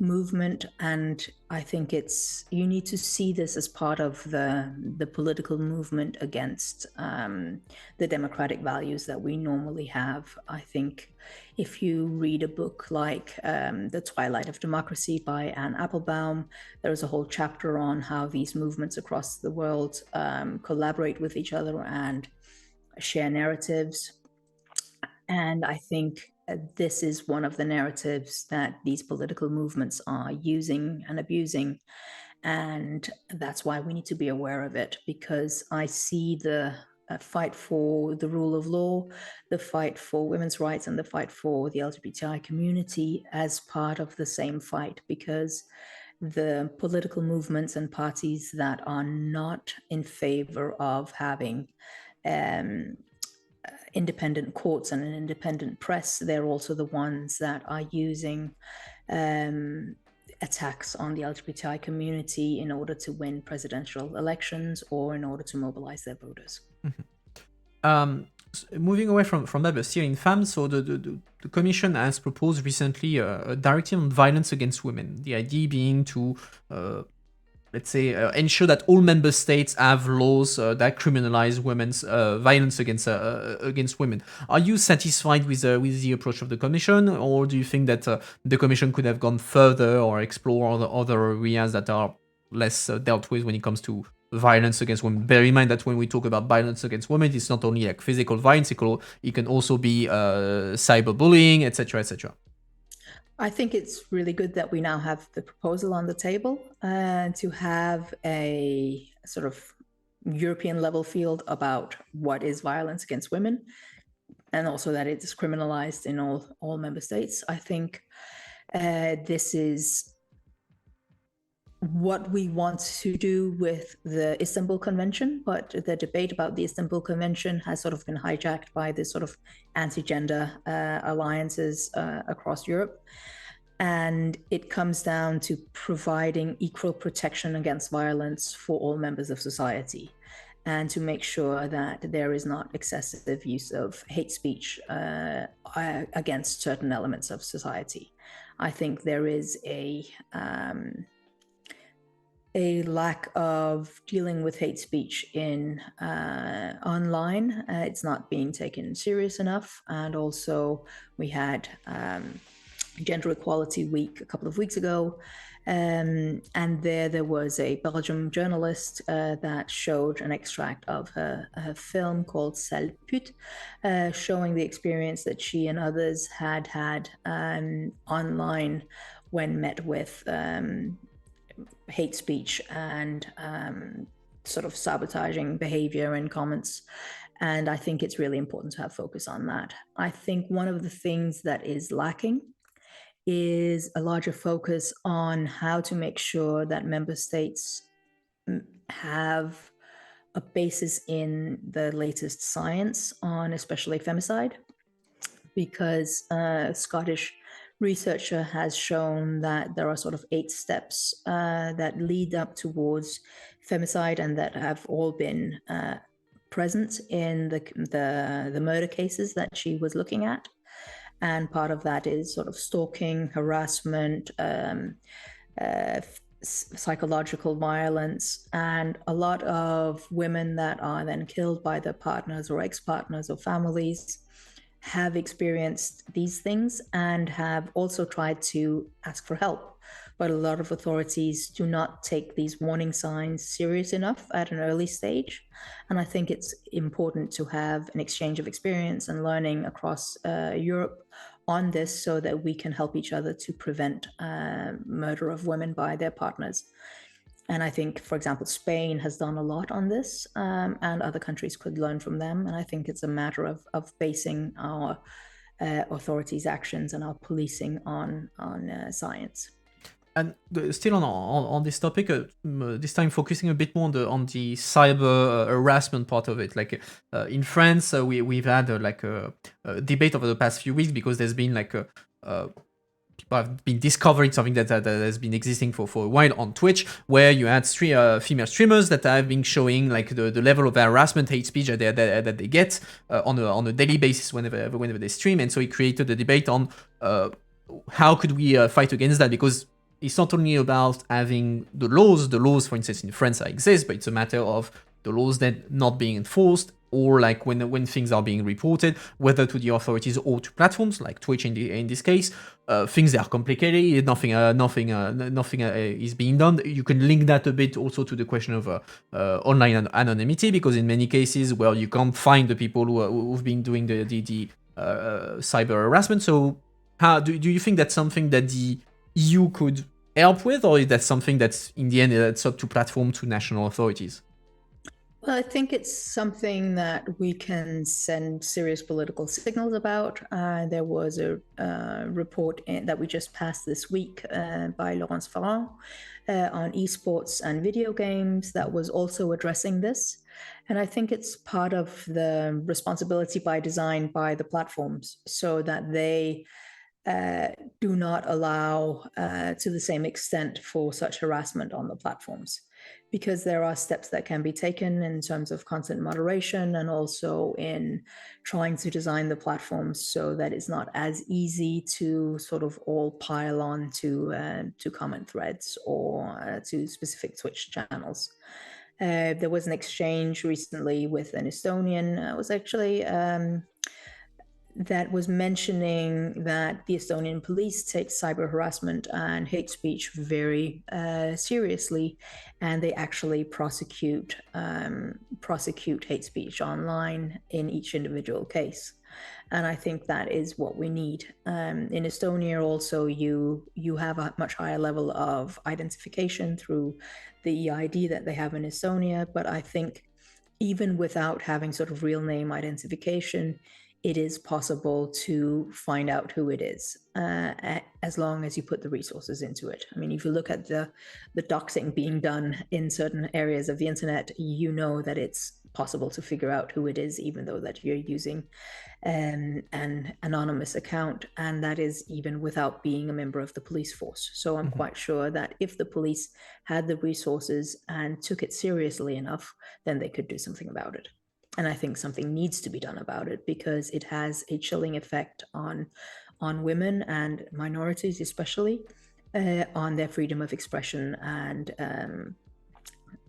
S2: movement. And I think you need to see this as part of the political movement against the democratic values that we normally have. I think if you read a book like The Twilight of Democracy by Anne Applebaum, there's a whole chapter on how these movements across the world collaborate with each other and share narratives. And I think this is one of the narratives that these political movements are using and abusing. And that's why we need to be aware of it, because I see the fight for the rule of law, the fight for women's rights, and the fight for the LGBTI community as part of the same fight, because the political movements and parties that are not in favor of having independent courts and an independent press, they're also the ones that are using attacks on the LGBTI community in order to win presidential elections or in order to mobilize their voters.
S1: Moving away from that, but still in FAM, so the Commission has proposed recently a directive on violence against women. The idea being to let's say, ensure that all member states have laws that criminalize women's violence against women. Are you satisfied with the approach of the Commission, or do you think that the Commission could have gone further or explore other areas that are less dealt with when it comes to violence against women? Bear in mind that when we talk about violence against women, it's not only like physical violence; it can also be cyberbullying, etc., etc.
S2: I think it's really good that we now have the proposal on the table to have a sort of European level field about what is violence against women, and also that it is criminalized in all member states. I think this is what we want to do with the Istanbul Convention, but the debate about the Istanbul Convention has sort of been hijacked by this sort of anti-gender alliances across Europe. And it comes down to providing equal protection against violence for all members of society, and to make sure that there is not excessive use of hate speech against certain elements of society. I think there is a lack of dealing with hate speech in online. It's not being taken serious enough. And also we had Gender Equality Week a couple of weeks ago. And there was a Belgian journalist that showed an extract of her film called Sale Pute, showing the experience that she and others had online when met with hate speech and sort of sabotaging behavior and comments. And I think it's really important to have focus on that. I think one of the things that is lacking is a larger focus on how to make sure that member states have a basis in the latest science on especially femicide, because Scottish researcher has shown that there are sort of 8 steps that lead up towards femicide, and that have all been present in the murder cases that she was looking at. And part of that is sort of stalking, harassment, psychological violence, and a lot of women that are then killed by their partners or ex-partners or families have experienced these things and have also tried to ask for help. But a lot of authorities do not take these warning signs serious enough at an early stage. And I think it's important to have an exchange of experience and learning across Europe on this so that we can help each other to prevent murder of women by their partners. And I think, for example, Spain has done a lot on this, and other countries could learn from them. And I think it's a matter of basing our authorities' actions and our policing on science.
S1: And still on this topic, this time focusing a bit more on the cyber harassment part of it. Like in France, we've had a debate over the past few weeks because there's been people have been discovering something that has been existing for a while on Twitch, where you had female streamers that have been showing like the level of harassment, hate speech that they get on a daily basis whenever they stream, and so it created a debate on how could we fight against that, because it's not only about having the laws. The laws, for instance, in France exist, but it's a matter of the laws that not being enforced, or like when things are being reported, whether to the authorities or to platforms like Twitch in this case, things are complicated. Nothing is being done. You can link that a bit also to the question of online anonymity, because in many cases, well, you can't find the people who've been doing the cyber harassment. So, how do you think that's something that the EU could help with, or is that something that's in the end it's up to platform, to national authorities?
S2: Well, I think it's something that we can send serious political signals about. There was a report that we just passed this week by Laurence Ferrand on esports and video games that was also addressing this. And I think it's part of the responsibility by design by the platforms, so that they do not allow to the same extent for such harassment on the platforms, because there are steps that can be taken in terms of content moderation and also in trying to design the platforms so that it's not as easy to sort of all pile on to comment threads or to specific Twitch channels. There was an exchange recently with an Estonian. It was actually that was mentioning that the Estonian police take cyber harassment and hate speech very seriously, and they actually prosecute hate speech online in each individual case. And I think that is what we need. In Estonia also, you have a much higher level of identification through the EID that they have in Estonia, but I think even without having sort of real name identification, it is possible to find out who it is, as long as you put the resources into it. I mean, if you look at the doxing being done in certain areas of the internet, you know that it's possible to figure out who it is, even though that you're using an anonymous account, and that is even without being a member of the police force. So I'm quite sure that if the police had the resources and took it seriously enough, then they could do something about it. And I think something needs to be done about it, because it has a chilling effect on women and minorities, especially on their freedom of expression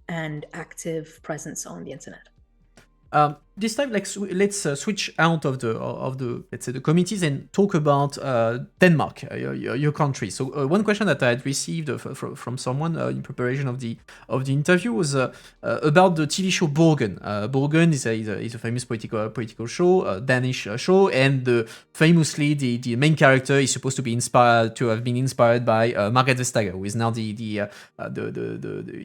S2: and active presence on the internet.
S1: This time, let's switch out of the let's say the committees and talk about Denmark, your country. So one question that I had received from someone in preparation of the interview was about the TV show Borgen. Borgen is a famous political show, Danish show, and famously the main character is supposed to have been inspired by Margrethe Vestager, who is now the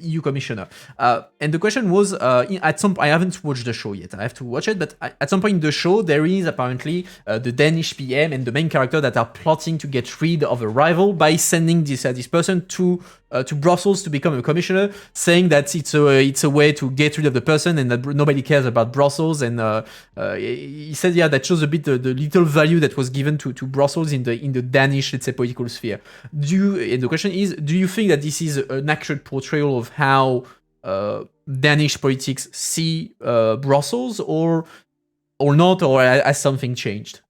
S1: EU commissioner. And the question was, I haven't watched the show yet. I have to watch it, but at some point in the show, there is apparently the Danish PM and the main character that are plotting to get rid of a rival by sending this person to Brussels to become a commissioner, saying that it's a way to get rid of the person and that nobody cares about Brussels. And he said, yeah, that shows a bit the little value that was given to Brussels in the Danish, let's say, political sphere. And the question is, do you think that this is an accurate portrayal of how Danish politics see Brussels, or not, or has something changed?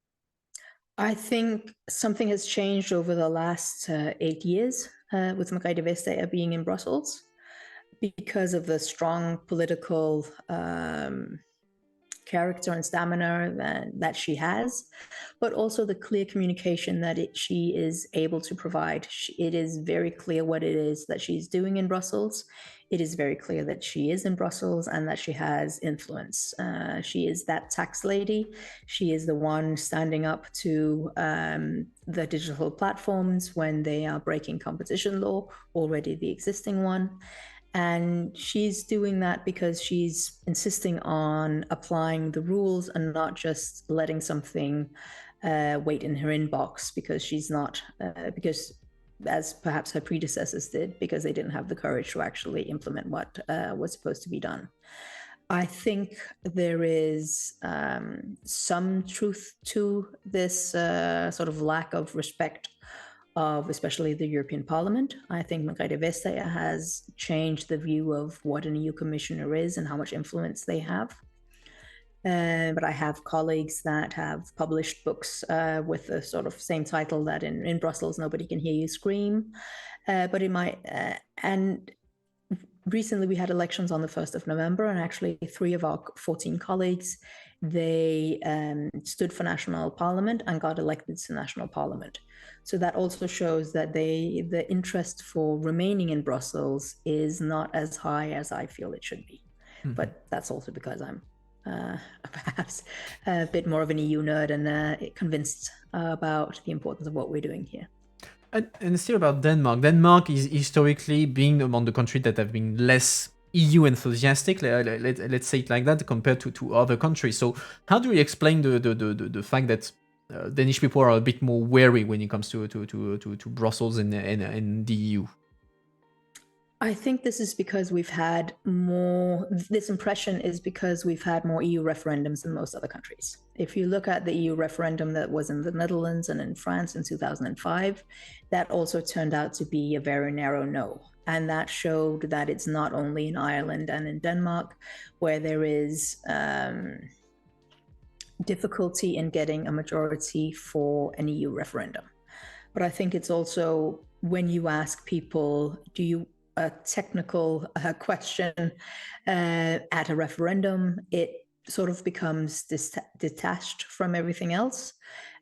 S2: I think something has changed over the last 8 years with Makayde Vestager being in Brussels because of the strong political character and stamina that she has, but also the clear communication that she is able to provide. It is very clear what it is that she's doing in Brussels. It is very clear that she is in Brussels and that she has influence. She is that tax lady. She is the one standing up to the digital platforms when they are breaking competition law, already the existing one. And she's doing that because she's insisting on applying the rules and not just letting something wait in her inbox because she's not, because as perhaps her predecessors did, because they didn't have the courage to actually implement what was supposed to be done. I think there is some truth to this sort of lack of respect of especially the European Parliament. I think Makayde Vestager has changed the view of what an EU commissioner is and how much influence they have. But I have colleagues that have published books with the sort of same title that in Brussels, Nobody Can Hear You Scream. But it might, and recently we had elections on the 1st of November, and actually 3 of our 14 colleagues, they stood for national parliament and got elected to national parliament. So that also shows that the interest for remaining in Brussels is not as high as I feel it should be. Mm-hmm. But that's also because I'm perhaps a bit more of an EU nerd and convinced about the importance of what we're doing here.
S1: And still about Denmark. Denmark is historically being among the countries that have been less EU enthusiastic, let's say it like that, compared to other countries. So how do you explain the fact that Danish people are a bit more wary when it comes to Brussels and the EU?
S2: I think this is because we've had more, this impression is because we've had more EU referendums than most other countries. If you look at the EU referendum that was in the Netherlands and in France in 2005, that also turned out to be a very narrow no. And that showed that it's not only in Ireland and in Denmark where there is difficulty in getting a majority for an EU referendum. But I think it's also when you ask people, do you a technical question at a referendum, it sort of becomes detached from everything else,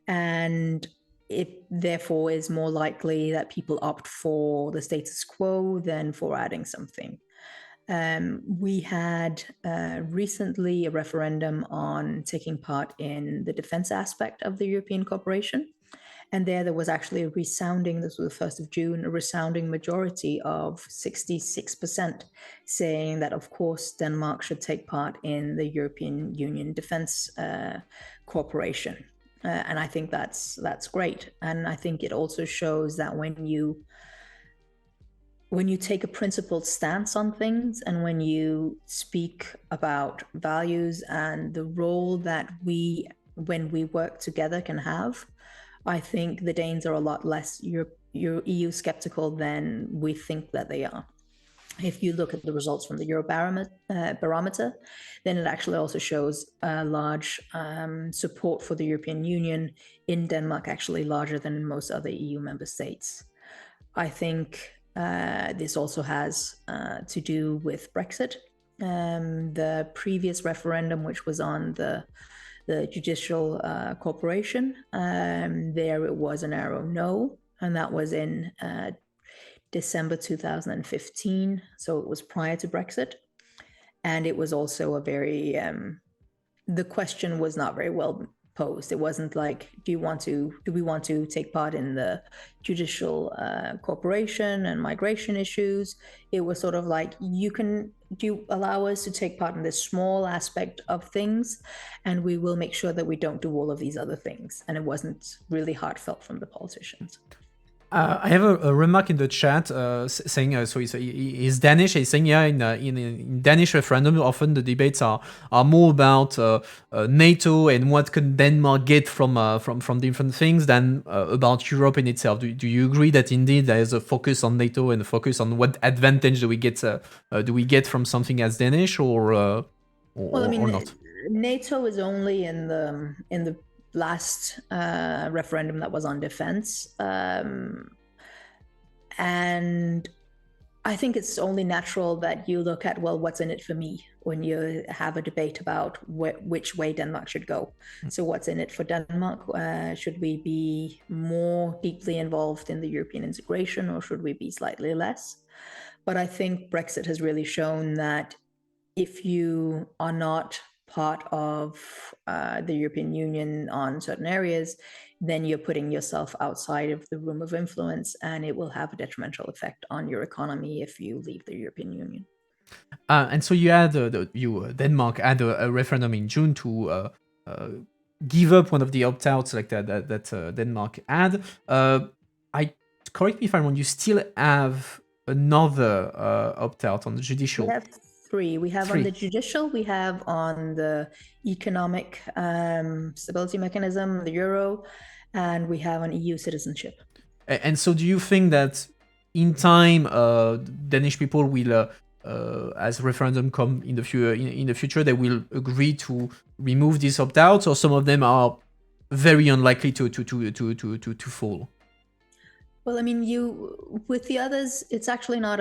S2: and it therefore is more likely that people opt for the status quo than for adding something. We had recently a referendum on taking part in the defense aspect of the European cooperation. And there was actually a resounding, this was the 1st of June, a resounding majority of 66% saying that, of course, Denmark should take part in the European Union Defense Cooperation. And I think that's great. And I think it also shows that when you take a principled stance on things and when you speak about values and the role that when we work together can have, I think the Danes are a lot less EU skeptical than we think that they are. If you look at the results from the Eurobarometer, then it actually also shows a large support for the European Union in Denmark, actually larger than in most other EU member states. I think this also has to do with Brexit. The previous referendum, which was on the judicial corporation, there it was a narrow no, and that was in December 2015, so it was prior to Brexit. And it was also a very, the question was not very well posed. It wasn't like, do we want to take part in the judicial corporation and migration issues? It was sort of like, do you allow us to take part in this small aspect of things, and we will make sure that we don't do all of these other things. And it wasn't really heartfelt from the politicians.
S1: I have a remark in the chat saying, so he's Danish. He's saying, yeah, in Danish referendum, often the debates are more about NATO and what can Denmark get from different things than about Europe in itself. Do you agree that indeed there is a focus on NATO and a focus on what advantage do we get from something as Danish or not?
S2: NATO is only in the last referendum that was on defense. And I think it's only natural that you look at, well, what's in it for me when you have a debate about which way Denmark should go. So what's in it for Denmark? Should we be more deeply involved in the European integration, or should we be slightly less? But I think Brexit has really shown that if you are not part of the European Union on certain areas, then you're putting yourself outside of the room of influence, and it will have a detrimental effect on your economy if you leave the European Union.
S1: And so you had Denmark had a referendum in June to give up one of the opt-outs like that Denmark had. Correct me if I'm wrong. You still have another opt-out on the judicial.
S2: We have three. We have
S1: Three.
S2: on the judicial, we have on the economic stability mechanism, the euro, and we have on EU citizenship.
S1: And so do you think that in time Danish people will, as referendum come in the future, they will agree to remove these opt-outs, or some of them are very unlikely to fall?
S2: Well, I mean, with the others, it's actually not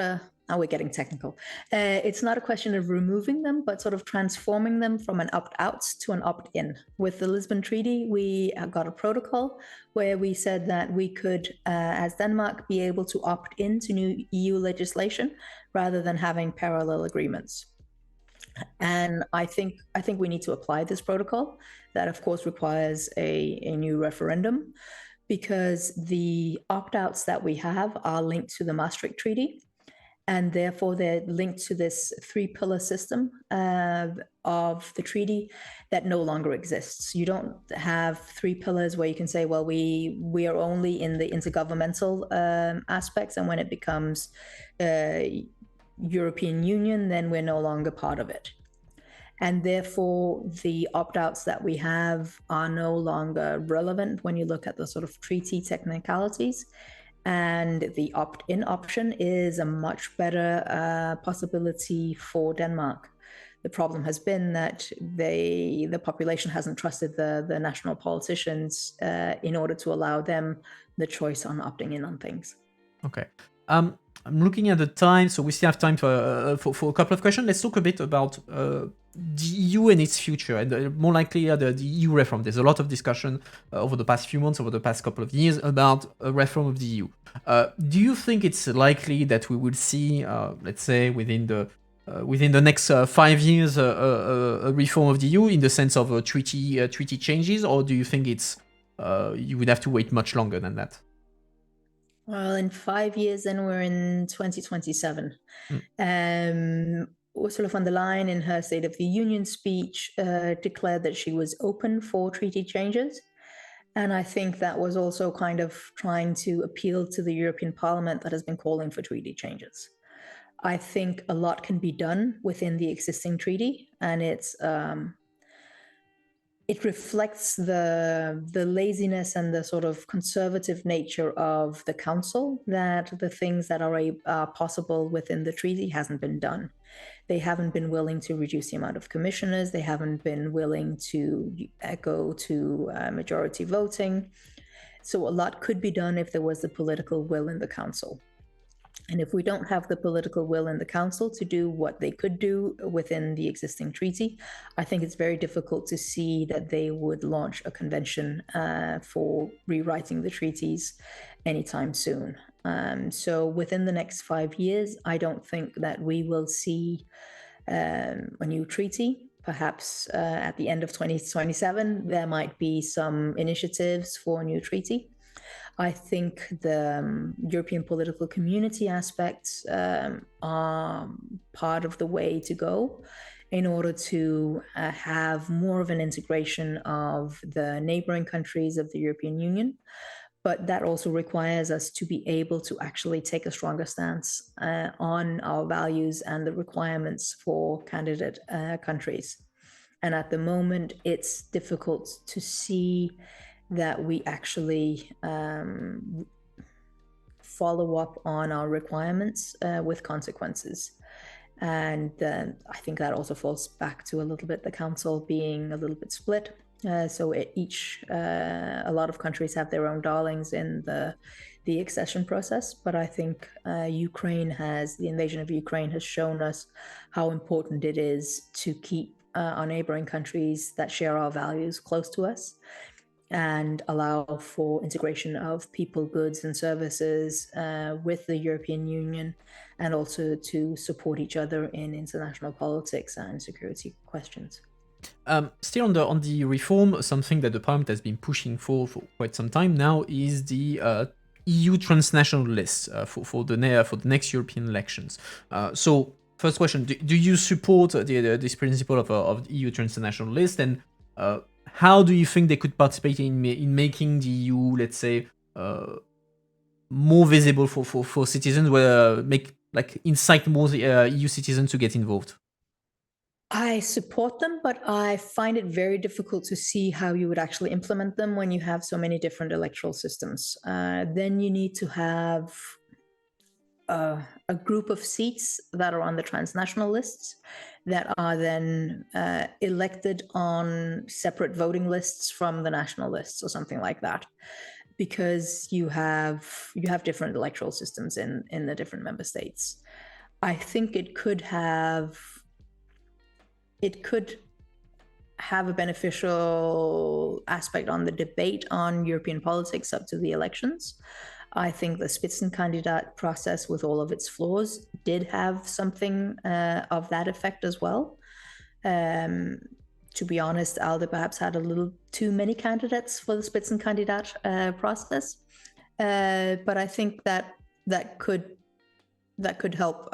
S2: we're getting technical. It's not a question of removing them, but sort of transforming them from an opt-out to an opt-in. With the Lisbon Treaty, we got a protocol where we said that we could, as Denmark, be able to opt into new EU legislation rather than having parallel agreements. And I think we need to apply this protocol. That, of course, requires a new referendum, because the opt-outs that we have are linked to the Maastricht Treaty, and therefore they're linked to this three-pillar system of the treaty that no longer exists. You don't have three pillars where you can say, well, we are only in the intergovernmental aspects, and when it becomes European Union, then we're no longer part of it. And therefore, the opt-outs that we have are no longer relevant when you look at the sort of treaty technicalities. And the opt-in option is a much better possibility for Denmark. The problem has been that the population hasn't trusted the national politicians in order to allow them the choice on opting in on things.
S1: Okay. I'm looking at the time, so we still have time for a couple of questions. Let's talk a bit about the EU and its future, and more likely the EU reform. There's a lot of discussion over the past few months, over the past couple of years, about a reform of the EU. Do you think it's likely that we will see, let's say, within the next 5 years, a reform of the EU in the sense of treaty changes, or do you think it's you would have to wait much longer than that?
S2: Well, in 5 years, then we're in 2027. Ursula von der Leyen, in her State of the Union speech, declared that she was open for treaty changes. And I think that was also kind of trying to appeal to the European Parliament that has been calling for treaty changes. I think a lot can be done within the existing treaty, and it reflects the laziness and the sort of conservative nature of the council, that the things that are possible within the treaty hasn't been done. They haven't been willing to reduce the amount of commissioners. They haven't been willing to go to majority voting. So a lot could be done if there was the political will in the council. And if we don't have the political will in the council to do what they could do within the existing treaty, I think it's very difficult to see that they would launch a convention for rewriting the treaties anytime soon. So within the next 5 years, I don't think that we will see a new treaty. Perhaps at the end of 2027, there might be some initiatives for a new treaty. I think the European political community aspects are part of the way to go in order to have more of an integration of the neighboring countries of the European Union. But that also requires us to be able to actually take a stronger stance on our values and the requirements for candidate countries. And at the moment, it's difficult to see that we actually follow up on our requirements with consequences. And I think that also falls back to a little bit the council being a little bit split. A lot of countries have their own darlings in the accession process, but I think the invasion of Ukraine has shown us how important it is to keep our neighboring countries that share our values close to us and allow for integration of people, goods, and services with the European Union, and also to support each other in international politics and security questions.
S1: Still on the reform, something that the Parliament has been pushing for quite some time now is the EU transnational list for the next European elections. So, first question: do you support this principle of the EU transnational list, and how do you think they could participate in making the EU, let's say, more visible for citizens, where incite more EU citizens to get involved?
S2: I support them, but I find it very difficult to see how you would actually implement them when you have so many different electoral systems. Then you need to have a group of seats that are on the transnational lists that are then elected on separate voting lists from the national lists or something like that, because you have different electoral systems in the different member states. I think it could have a beneficial aspect on the debate on European politics up to the elections. I think the Spitzenkandidat process, with all of its flaws, did have something of that effect as well. To be honest, ALDE perhaps had a little too many candidates for the Spitzenkandidat process, but I think that could help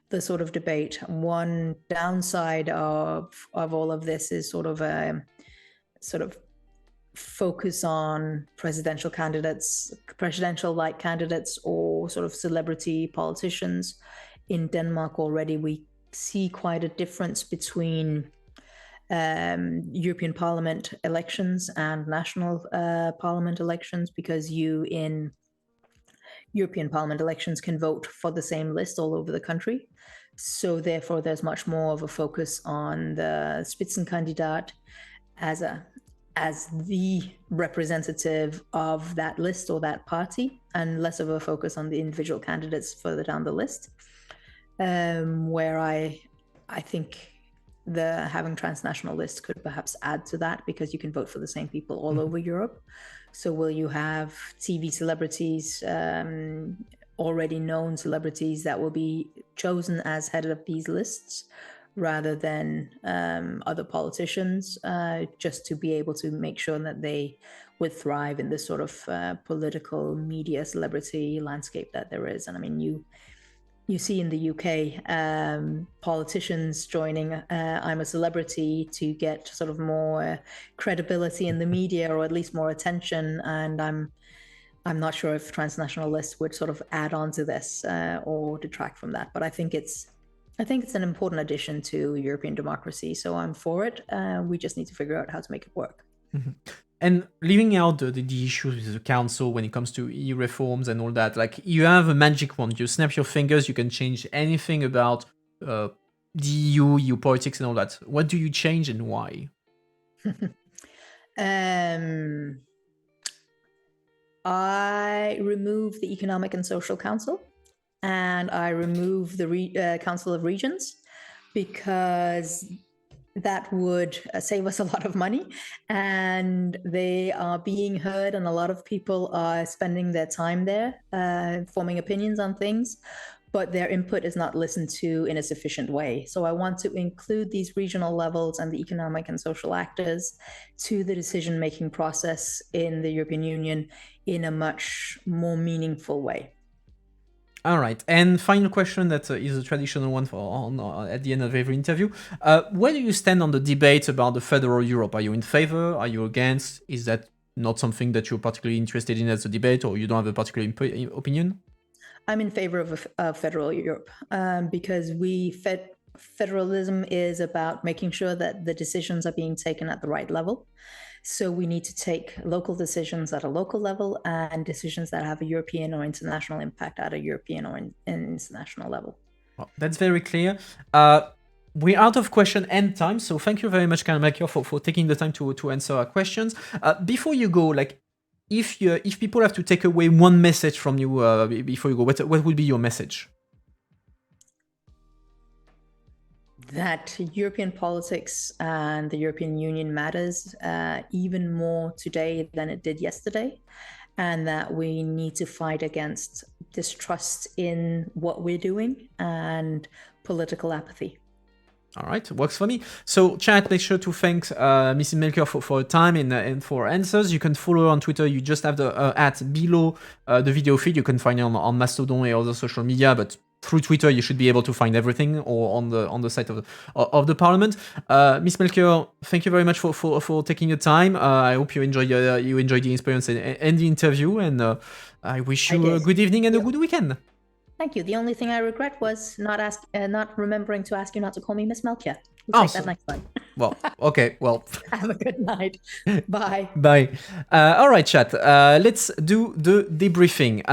S2: the sort of debate. One downside of all of this is sort of a focus on presidential-like candidates, or sort of celebrity politicians. In Denmark already, we see quite a difference between European Parliament elections and national Parliament elections, because you in European Parliament elections can vote for the same list all over the country. So therefore, there's much more of a focus on the Spitzenkandidat as the representative of that list or that party, and less of a focus on the individual candidates further down the list. Where I think having transnational lists could perhaps add to that, because you can vote for the same people all over Europe. So will you have TV celebrities, already known celebrities, that will be chosen as head of these lists rather than other politicians, just to be able to make sure that they would thrive in this sort of political media celebrity landscape that there is? And I mean, you see in the UK politicians joining I'm a Celebrity to get sort of more credibility in the media, or at least more attention. And I'm not sure if transnational lists would sort of add on to this or detract from that. But I think it's an important addition to European democracy. So I'm for it. We just need to figure out how to make it work.
S1: Mm-hmm. And leaving out the issues with the council when it comes to EU reforms and all that, like, you have a magic wand. You snap your fingers, you can change anything about the EU politics and all that. What do you change and why?
S2: I remove the Economic and Social Council, and I remove the Council of Regions, because that would save us a lot of money, and they are being heard, and a lot of people are spending their time there forming opinions on things, but their input is not listened to in a sufficient way. So I want to include these regional levels and the economic and social actors to the decision-making process in the European Union in a much more meaningful way.
S1: All right, and final question that is a traditional one at the end of every interview. Where do you stand on the debate about the federal Europe? Are you in favor? Are you against? Is that not something that you're particularly interested in as a debate, or you don't have a particular opinion?
S2: I'm in favor of federal Europe, because federalism is about making sure that the decisions are being taken at the right level. So we need to take local decisions at a local level, and decisions that have a European or international impact at a European or international level.
S1: Well, that's very clear. we're out of question and time, so thank you very much, Karen Melchior, for taking the time to answer our questions. Before you go, like, if people have to take away one message from you before you go, what would be your message?
S2: That European politics and the European Union matters even more today than it did yesterday, and that we need to fight against distrust in what we're doing and political apathy.
S1: All right, works for me. So, chat, make sure to thank Mrs. Melchior for her time and for answers. You can follow her on Twitter. You just have the at below the video feed. You can find her on Mastodon and other social media, but through Twitter, you should be able to find everything, or on the site of the Parliament. Miss Melchior, thank you very much for taking the time. I hope you enjoy the experience and the interview, and I wish you a good evening and a good weekend.
S2: Thank you. The only thing I regret was not remembering to ask you not to call me Miss Melchior. We'll take that next time.
S1: Well, okay. Well,
S2: have a good night. Bye.
S1: Bye. All right, chat. Let's do the debriefing.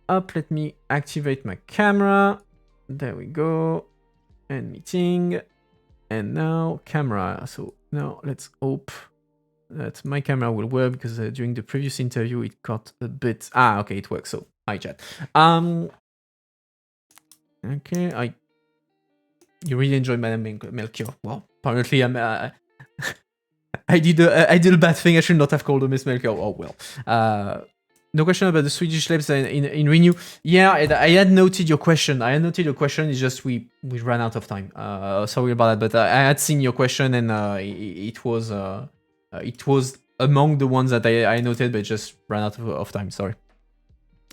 S1: Let me activate my camera. There we go. And meeting. And now camera. So now let's hope that my camera will work, because during the previous interview it got a bit. Okay, it works. So hi, chat. Okay, you really enjoyed Madame Melchior. Well, apparently I did a bad thing. I should not have called her Miss Melchior. Oh well. No question about the Swedish labs in Renew. Yeah, I had noted your question. It's just we ran out of time. Sorry about that, but I had seen your question, and it was among the ones that I noted, but just ran out of time. Sorry.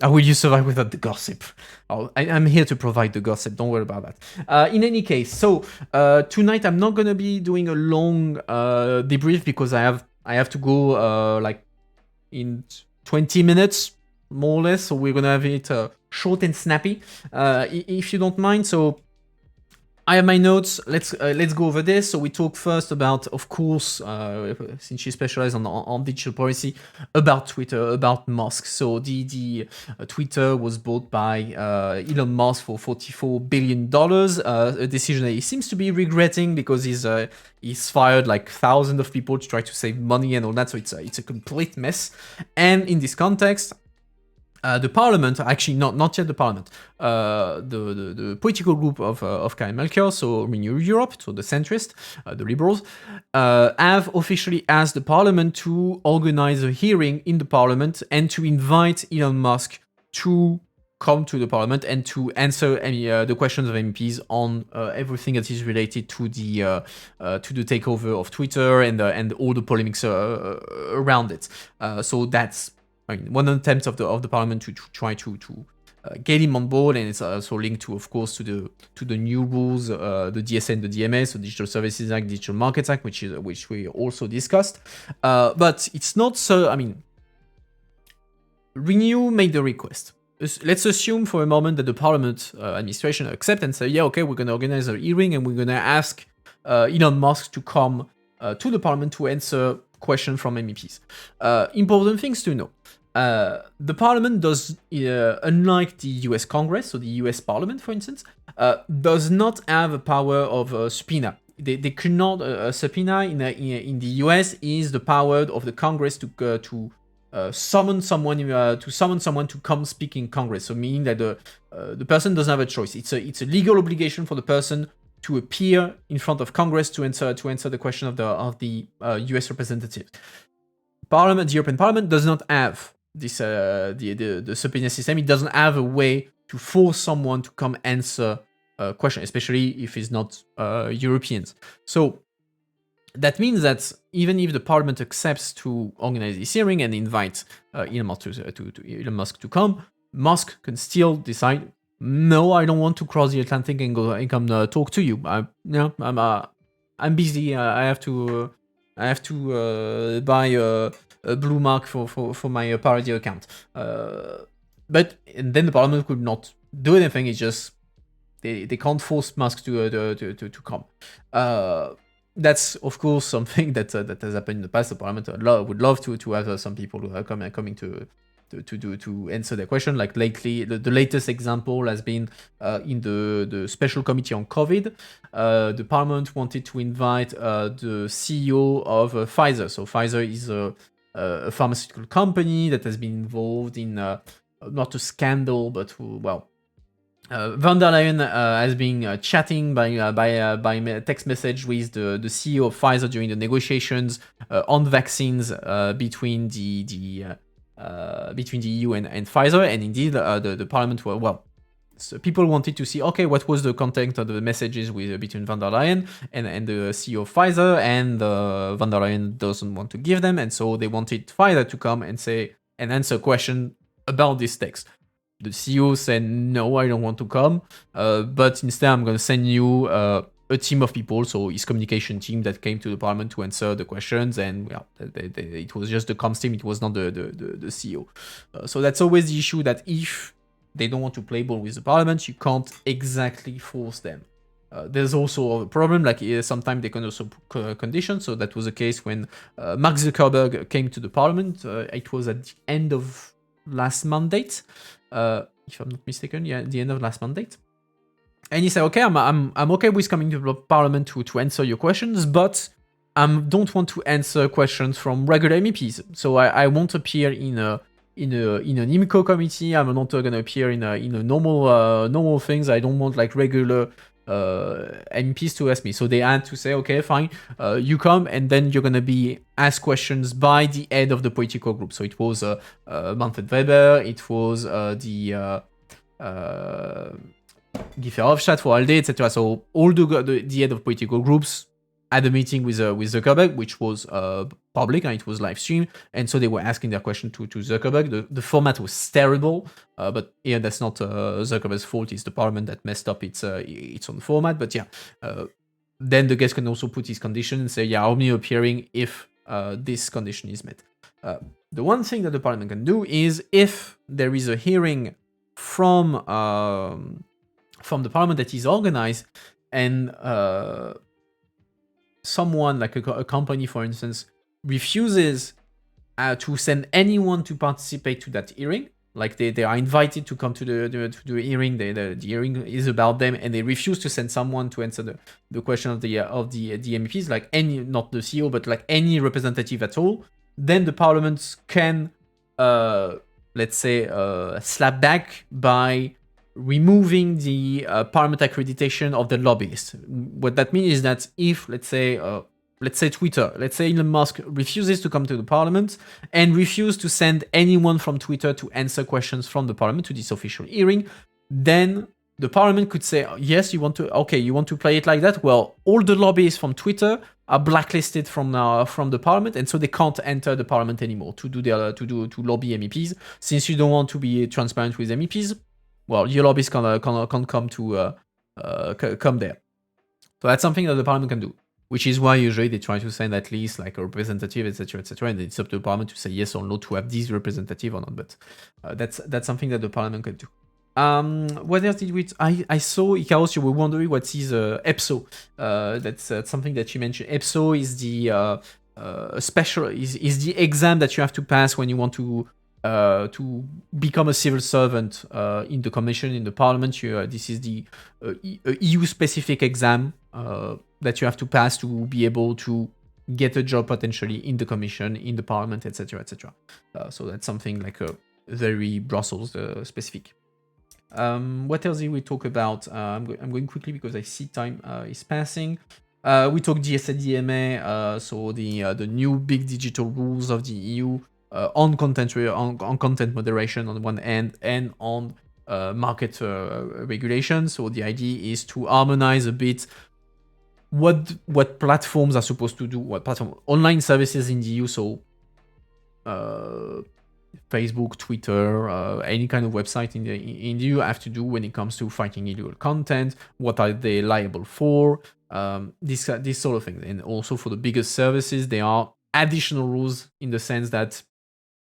S1: How will you survive without the gossip? I'm here to provide the gossip, don't worry about that. In any case, so tonight I'm not gonna be doing a long debrief, because I have to go like in 20 minutes, more or less, so we're gonna have it short and snappy, if you don't mind. So I have my notes. Let's go over this. So we talk first about, of course, since she specializes on digital policy, about Twitter, about Musk. So the Twitter was bought by Elon Musk for $44 billion, a decision that he seems to be regretting, because he's fired like thousands of people to try to save money and all that. So it's a complete mess. And in this context, the Parliament, actually not yet the Parliament, the political group of Karen Melchior, so Renew Europe, so the centrist, the liberals, have officially asked the Parliament to organize a hearing in the Parliament and to invite Elon Musk to come to the Parliament and to answer the questions of MPs on everything that is related to the takeover of Twitter and all the polemics around it. So that's, I mean, one attempt of the Parliament to try to get him on board, and it's also linked to, of course, to the new rules, the DSA and the DMA, so Digital Services Act, Digital Markets Act, which we also discussed. But it's not so. I mean, Renew made the request. Let's assume for a moment that the Parliament administration accept and say, yeah, okay, we're going to organize a hearing and we're going to ask Elon Musk to come to the Parliament to answer questions from MEPs. Important things to know. The Parliament does, unlike the US Congress, so the US Parliament, for instance, does not have a power of subpoena. They cannot. A subpoena in the US is the power of the Congress to summon someone to come speak in Congress. So meaning that the person doesn't have a choice. It's a legal obligation for the person to appear in front of Congress to answer the question of the US representatives. The European Parliament does not have this the subpoena system. It doesn't have a way to force someone to come answer a question, especially if it's not Europeans. So that means that even if the Parliament accepts to organize this hearing and invite Elon Musk to come, Musk can still decide, no, I don't want to cross the Atlantic and go and come talk to you. I'm busy. I have to buy a blue mark for my parody account. But and then the Parliament could not do anything. It's just they can't force Musk to come. That's of course something that has happened in the past. The Parliament would love to have some people who are coming to to answer their question. Like lately, the latest example has been in the special committee on COVID. The Parliament wanted to invite the CEO of Pfizer. So Pfizer is a pharmaceutical company that has been involved in not a scandal, but von der Leyen has been chatting by text message with the CEO of Pfizer during the negotiations on vaccines between the EU and Pfizer, and indeed the Parliament so people wanted to see, okay, what was the content of the messages between von der Leyen and the CEO of Pfizer, and von der Leyen doesn't want to give them, and so they wanted Pfizer to come and answer a question about this text. The CEO said, no, I don't want to come, but instead I'm going to send you a team of people, so his communication team that came to the Parliament to answer the questions, and it was just the comms team, it was not the CEO. So that's always the issue, that if they don't want to play ball with the Parliament, you can't exactly force them. There's also a problem, like sometimes they can also put conditions, so that was the case when Mark Zuckerberg came to the Parliament. It was at the end of last mandate, if I'm not mistaken, the end of last mandate. And he said, okay, I'm okay with coming to the Parliament to answer your questions, but I don't want to answer questions from regular MEPs. So I won't appear in an IMCO committee. I'm not going to appear in a normal things. I don't want like regular MPs to ask me. So they had to say, okay, fine, you come, and then you're going to be asked questions by the head of the political group. So it was Manfred Weber, it was the Guy Verhofstadt for ALDE, etc. So all the head of political groups had a meeting with Zuckerberg, which was public and it was live streamed, and so they were asking their question to Zuckerberg. The format was terrible, but yeah, that's not Zuckerberg's fault. It's the Parliament that messed up its own format. But yeah, then the guest can also put his condition and say, yeah, only appearing if this condition is met. The one thing that the Parliament can do is, if there is a hearing from the Parliament that is organized, and someone like a company, for instance, refuses to send anyone to participate to that hearing, like they are invited to come to the hearing, the hearing is about them, and they refuse to send someone to answer the question of the MEPs, like not the CEO, but like any representative at all, then the Parliament can, let's say, slap back by removing the Parliament accreditation of the lobbyists. What that means is that if, let's say Twitter, let's say Elon Musk refuses to come to the Parliament and refuse to send anyone from Twitter to answer questions from the Parliament to this official hearing, then the Parliament could say, yes, you want to play it like that? Well, all the lobbyists from Twitter are blacklisted from the Parliament, and so they can't enter the Parliament anymore to lobby MEPs. Since you don't want to be transparent with MEPs, well, your lobbyists can't come there. So that's something that the Parliament can do, which is why usually they try to send at least like a representative, etc., and it's up to the Parliament to say yes or no to have this representative or not. But that's something that the Parliament can do. What else did we? I saw, Ikaros, you were wondering what is EPSO. That's something that you mentioned. EPSO is the special is the exam that you have to pass when you want to become a civil servant in the Commission, in the Parliament. This is the EU-specific exam that you have to pass to be able to get a job potentially in the Commission, in the Parliament, etc., etc. So that's something like a very Brussels specific. What else did we talk about? I'm going quickly because I see time is passing. We talked DSA-DMA, so the new big digital rules of the EU on content moderation on one end, and on market regulation. So the idea is to harmonize a bit what platforms are supposed to do, online services in the EU. So Facebook, Twitter, any kind of website in the EU have to do when it comes to fighting illegal content. What are they liable for? This sort of thing. And also for the biggest services, there are additional rules in the sense that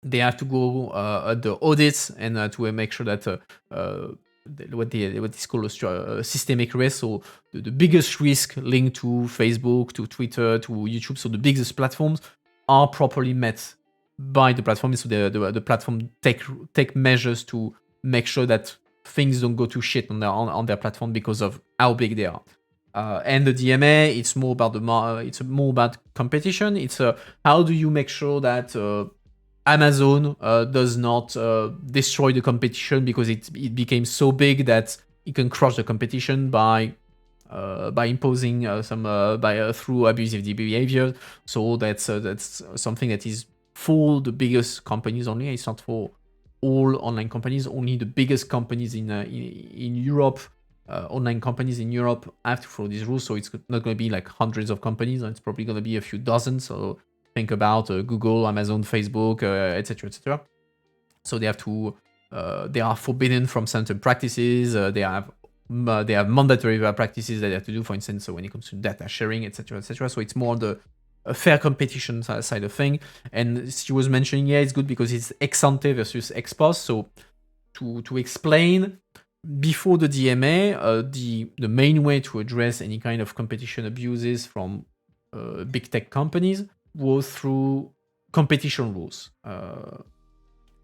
S1: they have to go at the audits and to make sure that what is called a systemic risk. So the biggest risk linked to Facebook, to Twitter, to YouTube, so the biggest platforms are properly met by the platform. So the platform take measures to make sure that things don't go to shit on their platform because of how big they are. And the DMA, it's more about it's more about competition. It's how do you make sure that Amazon does not destroy the competition because it became so big that it can crush the competition by imposing through abusive behavior. So that's something that is for the biggest companies only. It's not for all online companies. Only the biggest companies in Europe, online companies in Europe, have to follow these rules. So it's not going to be like hundreds of companies. It's probably going to be a few dozen. So think about Google, Amazon, Facebook, etc., etc. So they have to. They are forbidden from certain practices. They have mandatory practices that they have to do, for instance, so when it comes to data sharing, etc., etc. So it's more the fair competition side of thing. And she was mentioning, it's good because it's ex ante versus ex post. So to explain, before the DMA, the main way to address any kind of competition abuses from big tech companies was through competition rules.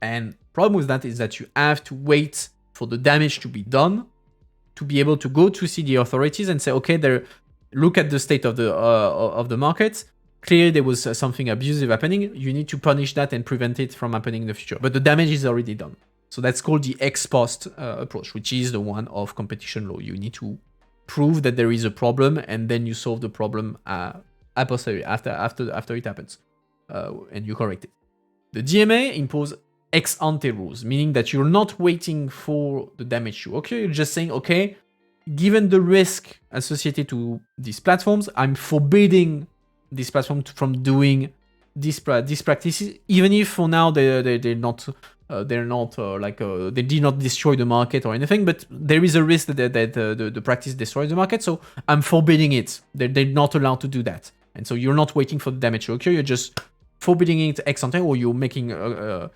S1: And problem with that is that you have to wait for the damage to be done to be able to go to see the authorities and say, okay, look at the state of the market. Clearly, there was something abusive happening. You need to punish that and prevent it from happening in the future. But the damage is already done. So that's called the ex post approach, which is the one of competition law. You need to prove that there is a problem, and then you solve the problem a posteriori, after it happens, and you correct it. The DMA imposes ex ante rules, meaning that you're not waiting for the damage to occur. You're just saying, okay, given the risk associated to these platforms, I'm forbidding this platform from doing these practices, even if for now they're not they did not destroy the market or anything, but there is a risk that the practice destroys the market, so I'm forbidding it. They're not allowed to do that, and so you're not waiting for the damage to occur. You're just forbidding it ex ante, or you're making a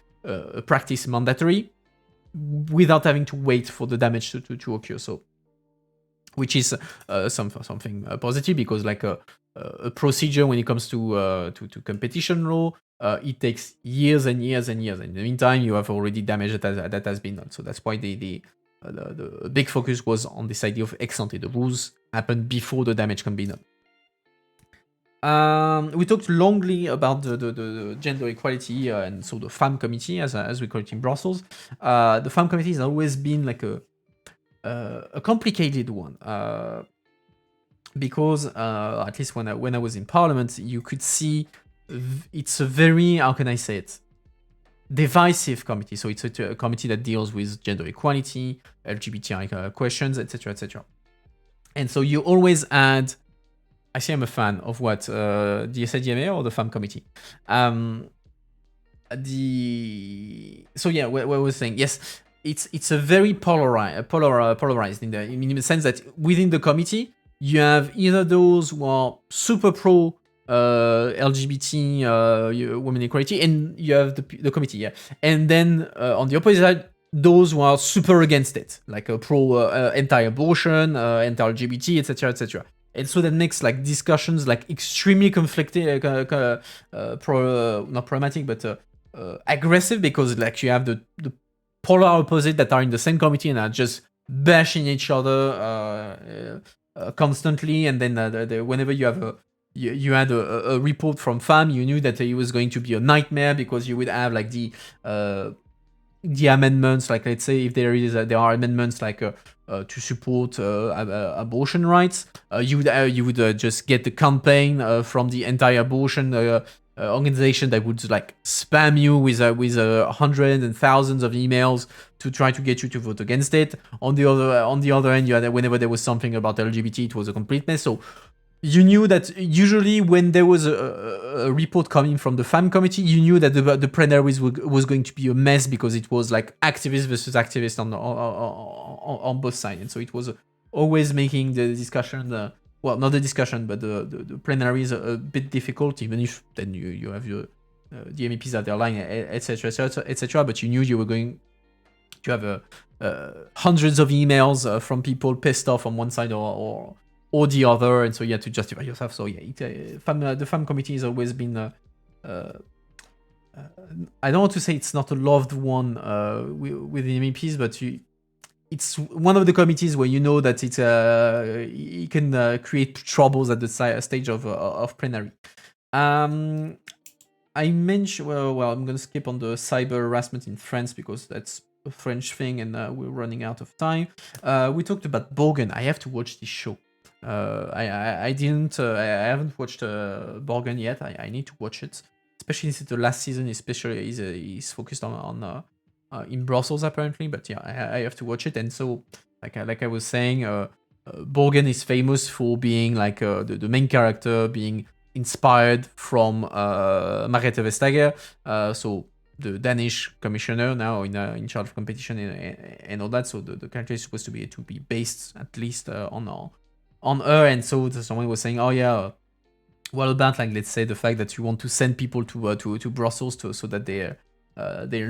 S1: practice mandatory without having to wait for the damage to occur. So, which is something positive, because like a procedure when it comes to competition law, it takes years and years and years. In the meantime, you have already damage that has been done. So that's why the big focus was on this idea of ex ante. The rules happen before the damage can be done. We talked longly about the gender equality, and so the FAM committee, as we call it in Brussels. The FAM committee has always been like a complicated one, because at least when I was in Parliament, you could see it's a very, how can I say it, divisive committee. So it's a committee that deals with gender equality, LGBTI questions, etc., etc. And so you always add. I say I'm a fan of what the SADMA or the FAM committee. So yeah, what I was saying, yes, it's a very polarized in the sense that within the committee you have either those who are super pro LGBT women equality, and you have the committee, yeah, and then on the opposite side, those who are super against it, like a pro anti-abortion, anti-LGBT, etc., etc. And so that makes like discussions like extremely conflicting, not problematic, but aggressive, because like you have the polar opposite that are in the same committee and are just bashing each other constantly. And then whenever you have you had a report from FAM, you knew that it was going to be a nightmare, because you would have like the amendments, like let's say if there are amendments like to support abortion rights, you would just get the campaign from the anti-abortion organization that would like spam you with hundreds and thousands of emails to try to get you to vote against it. On the other end, you had whenever there was something about LGBT, it was a complete mess. So you knew that usually when there was a report coming from the FAM committee, you knew that the plenary was going to be a mess, because it was like activist versus activist on both sides. And so it was always making the discussion, well, not the discussion, but the plenary is a bit difficult, even if then you have your the MEPs at their line, etc., etc., etc. But you knew you were going to have hundreds of emails from people pissed off on one side or the other, and so you had to justify yourself. So yeah, the FAM committee has always been I don't want to say it's not a loved one with the MEPs, but it's one of the committees where you know that it can create troubles at the stage of plenary. I mentioned, well, I'm going to skip on the cyber harassment in France because that's a French thing and we're running out of time. We talked about Borgen. I have to watch this show. I haven't watched Borgen yet. I need to watch it, especially since the last season especially is focused on in Brussels apparently. But yeah, I have to watch it. And so like I was saying, Borgen is famous for being like the main character being inspired from Margrethe Vestager, so the Danish commissioner now in charge of competition and all that. So the country is supposed to be based at least on her. And so someone was saying, oh yeah, what about like let's say the fact that you want to send people to Brussels so that they're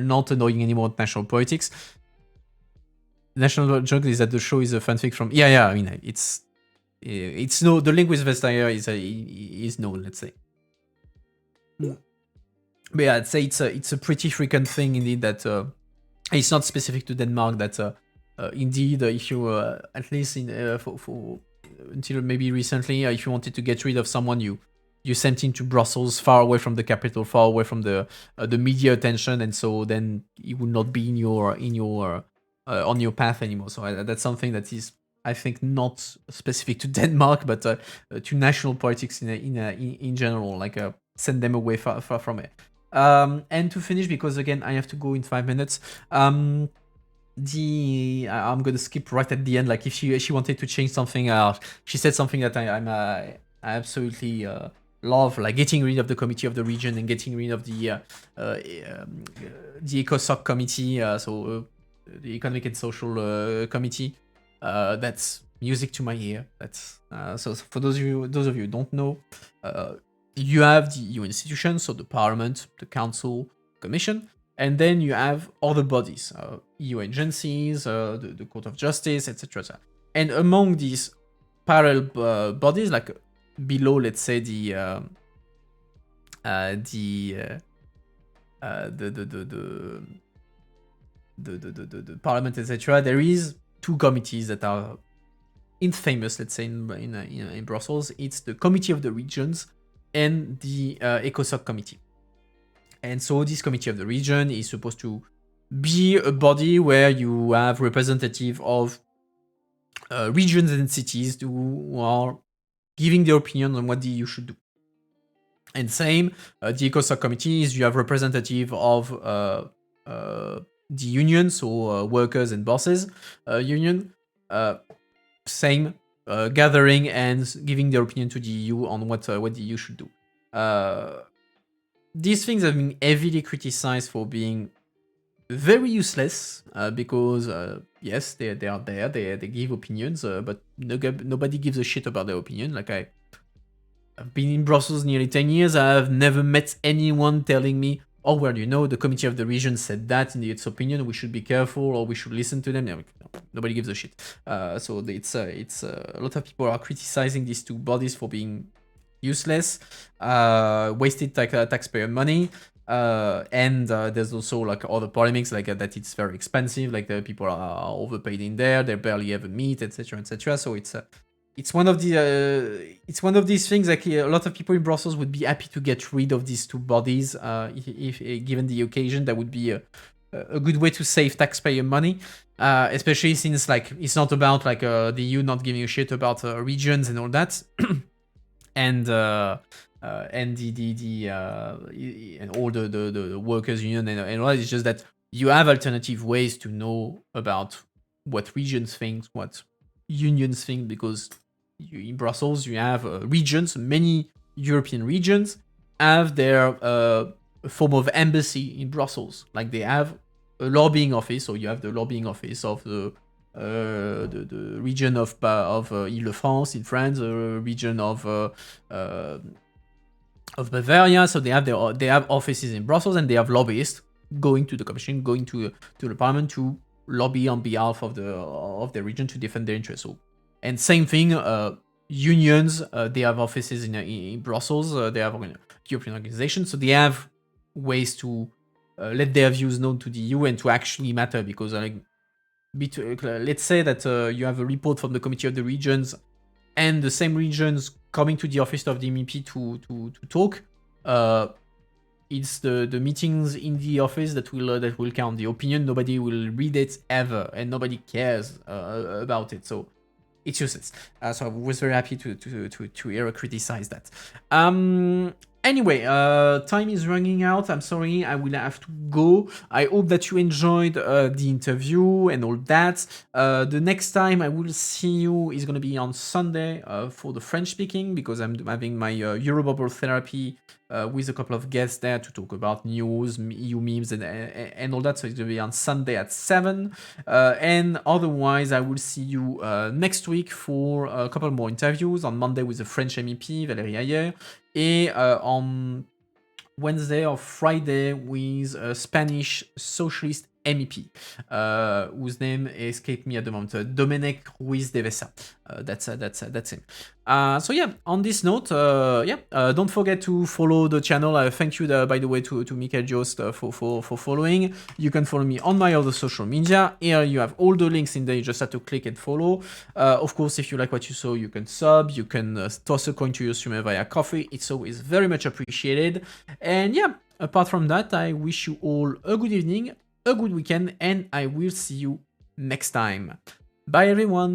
S1: not annoying anymore at national politics. The national joke is that the show is a fanfic from I mean it's no, the link with Vestager is no, let's say. But yeah, I'd say it's a pretty frequent thing indeed that it's not specific to Denmark. That indeed, if you at least in for until maybe recently, if you wanted to get rid of someone, you sent him to Brussels, far away from the capital, far away from the media attention, and so then he would not be on your path anymore. So that's something that is, I think, not specific to Denmark, but to national politics in general. Like send them away far from it. And to finish, because again I have to go in 5 minutes. I'm gonna skip right at the end. Like if she wanted to change something, she said something that I absolutely love, like getting rid of the committee of the region and getting rid of the ECOSOC committee. So the Economic and Social Committee. That's music to my ear. That's so for those of you who don't know, you have the EU institutions, so the Parliament, the Council, Commission, and then you have other bodies, EU agencies, the Court of Justice, etc. And among these parallel bodies, like below, let's say the Parliament, etc., there is two committees that are infamous, let's say, in Brussels. It's the Committee of the Regions and the ECOSOC Committee. And so this Committee of the Region is supposed to be a body where you have representative of regions and cities who are giving their opinion on what the EU should do. And same, the ECOSOC Committee is you have representative of the union, so workers and bosses union, same, gathering and giving their opinion to the EU on what the EU should do. These things have been heavily criticized for being very useless because yes, they are there, they give opinions, but nobody gives a shit about their opinion. Like I've been in Brussels nearly 10 years. I've never met anyone telling me, oh, well, the Committee of the Region said that in its opinion, we should be careful or we should listen to them. No, nobody gives a shit. So it's a lot of people are criticizing these two bodies for being useless, wasted taxpayer money. And there's also like other polemics like that it's very expensive, like the people are overpaid in there, they barely ever meet, etc. So it's one of these things. Like a lot of people in Brussels would be happy to get rid of these two bodies if given the occasion. That would be a good way to save taxpayer money, especially since like it's not about like the EU not giving a shit about regions and all that, and the and all the workers union and all that. It's just that you have alternative ways to know about what regions think, what unions think, because in Brussels you have regions. Many European regions have their form of embassy in Brussels. Like they have a lobbying office, so you have the lobbying office of the region of Île-de-France in France, the region of Bavaria. So they have offices in Brussels, and they have lobbyists going to the Commission, going to the Parliament to lobby on behalf of the region to defend their interests. So, and same thing, unions, they have offices in Brussels. They have European organizations, so they have ways to let their views known to the EU and to actually matter, because let's say that you have a report from the Committee of the Regions and the same regions coming to the office of the MEP to talk. It's the meetings in the office that will count. The opinion, nobody will read it ever, and nobody cares about it. So it's useless. So I was very happy to hear her criticize that. Anyway, time is running out. I'm sorry, I will have to go. I hope that you enjoyed the interview and all that. The next time I will see you is going to be on Sunday for the French speaking, because I'm having my Eurobubble therapy with a couple of guests there to talk about news, EU memes, and all that. So it's going to be on Sunday at 7. And otherwise, I will see you next week for a couple more interviews. On Monday with the French MEP, Valérie Ayer, and on Wednesday or Friday with a Spanish socialist MEP, whose name escaped me at the moment, Domènec Ruiz de Vesa. That's him. So yeah, on this note, don't forget to follow the channel. Thank you, by the way, to Michael Jost for following. You can follow me on my other social media. Here you have all the links in there. You just have to click and follow. Of course, if you like what you saw, you can sub. You can toss a coin to your streamer via Coffee. It's always very much appreciated. And yeah, apart from that, I wish you all a good evening, a good weekend, and I will see you next time. Bye, everyone.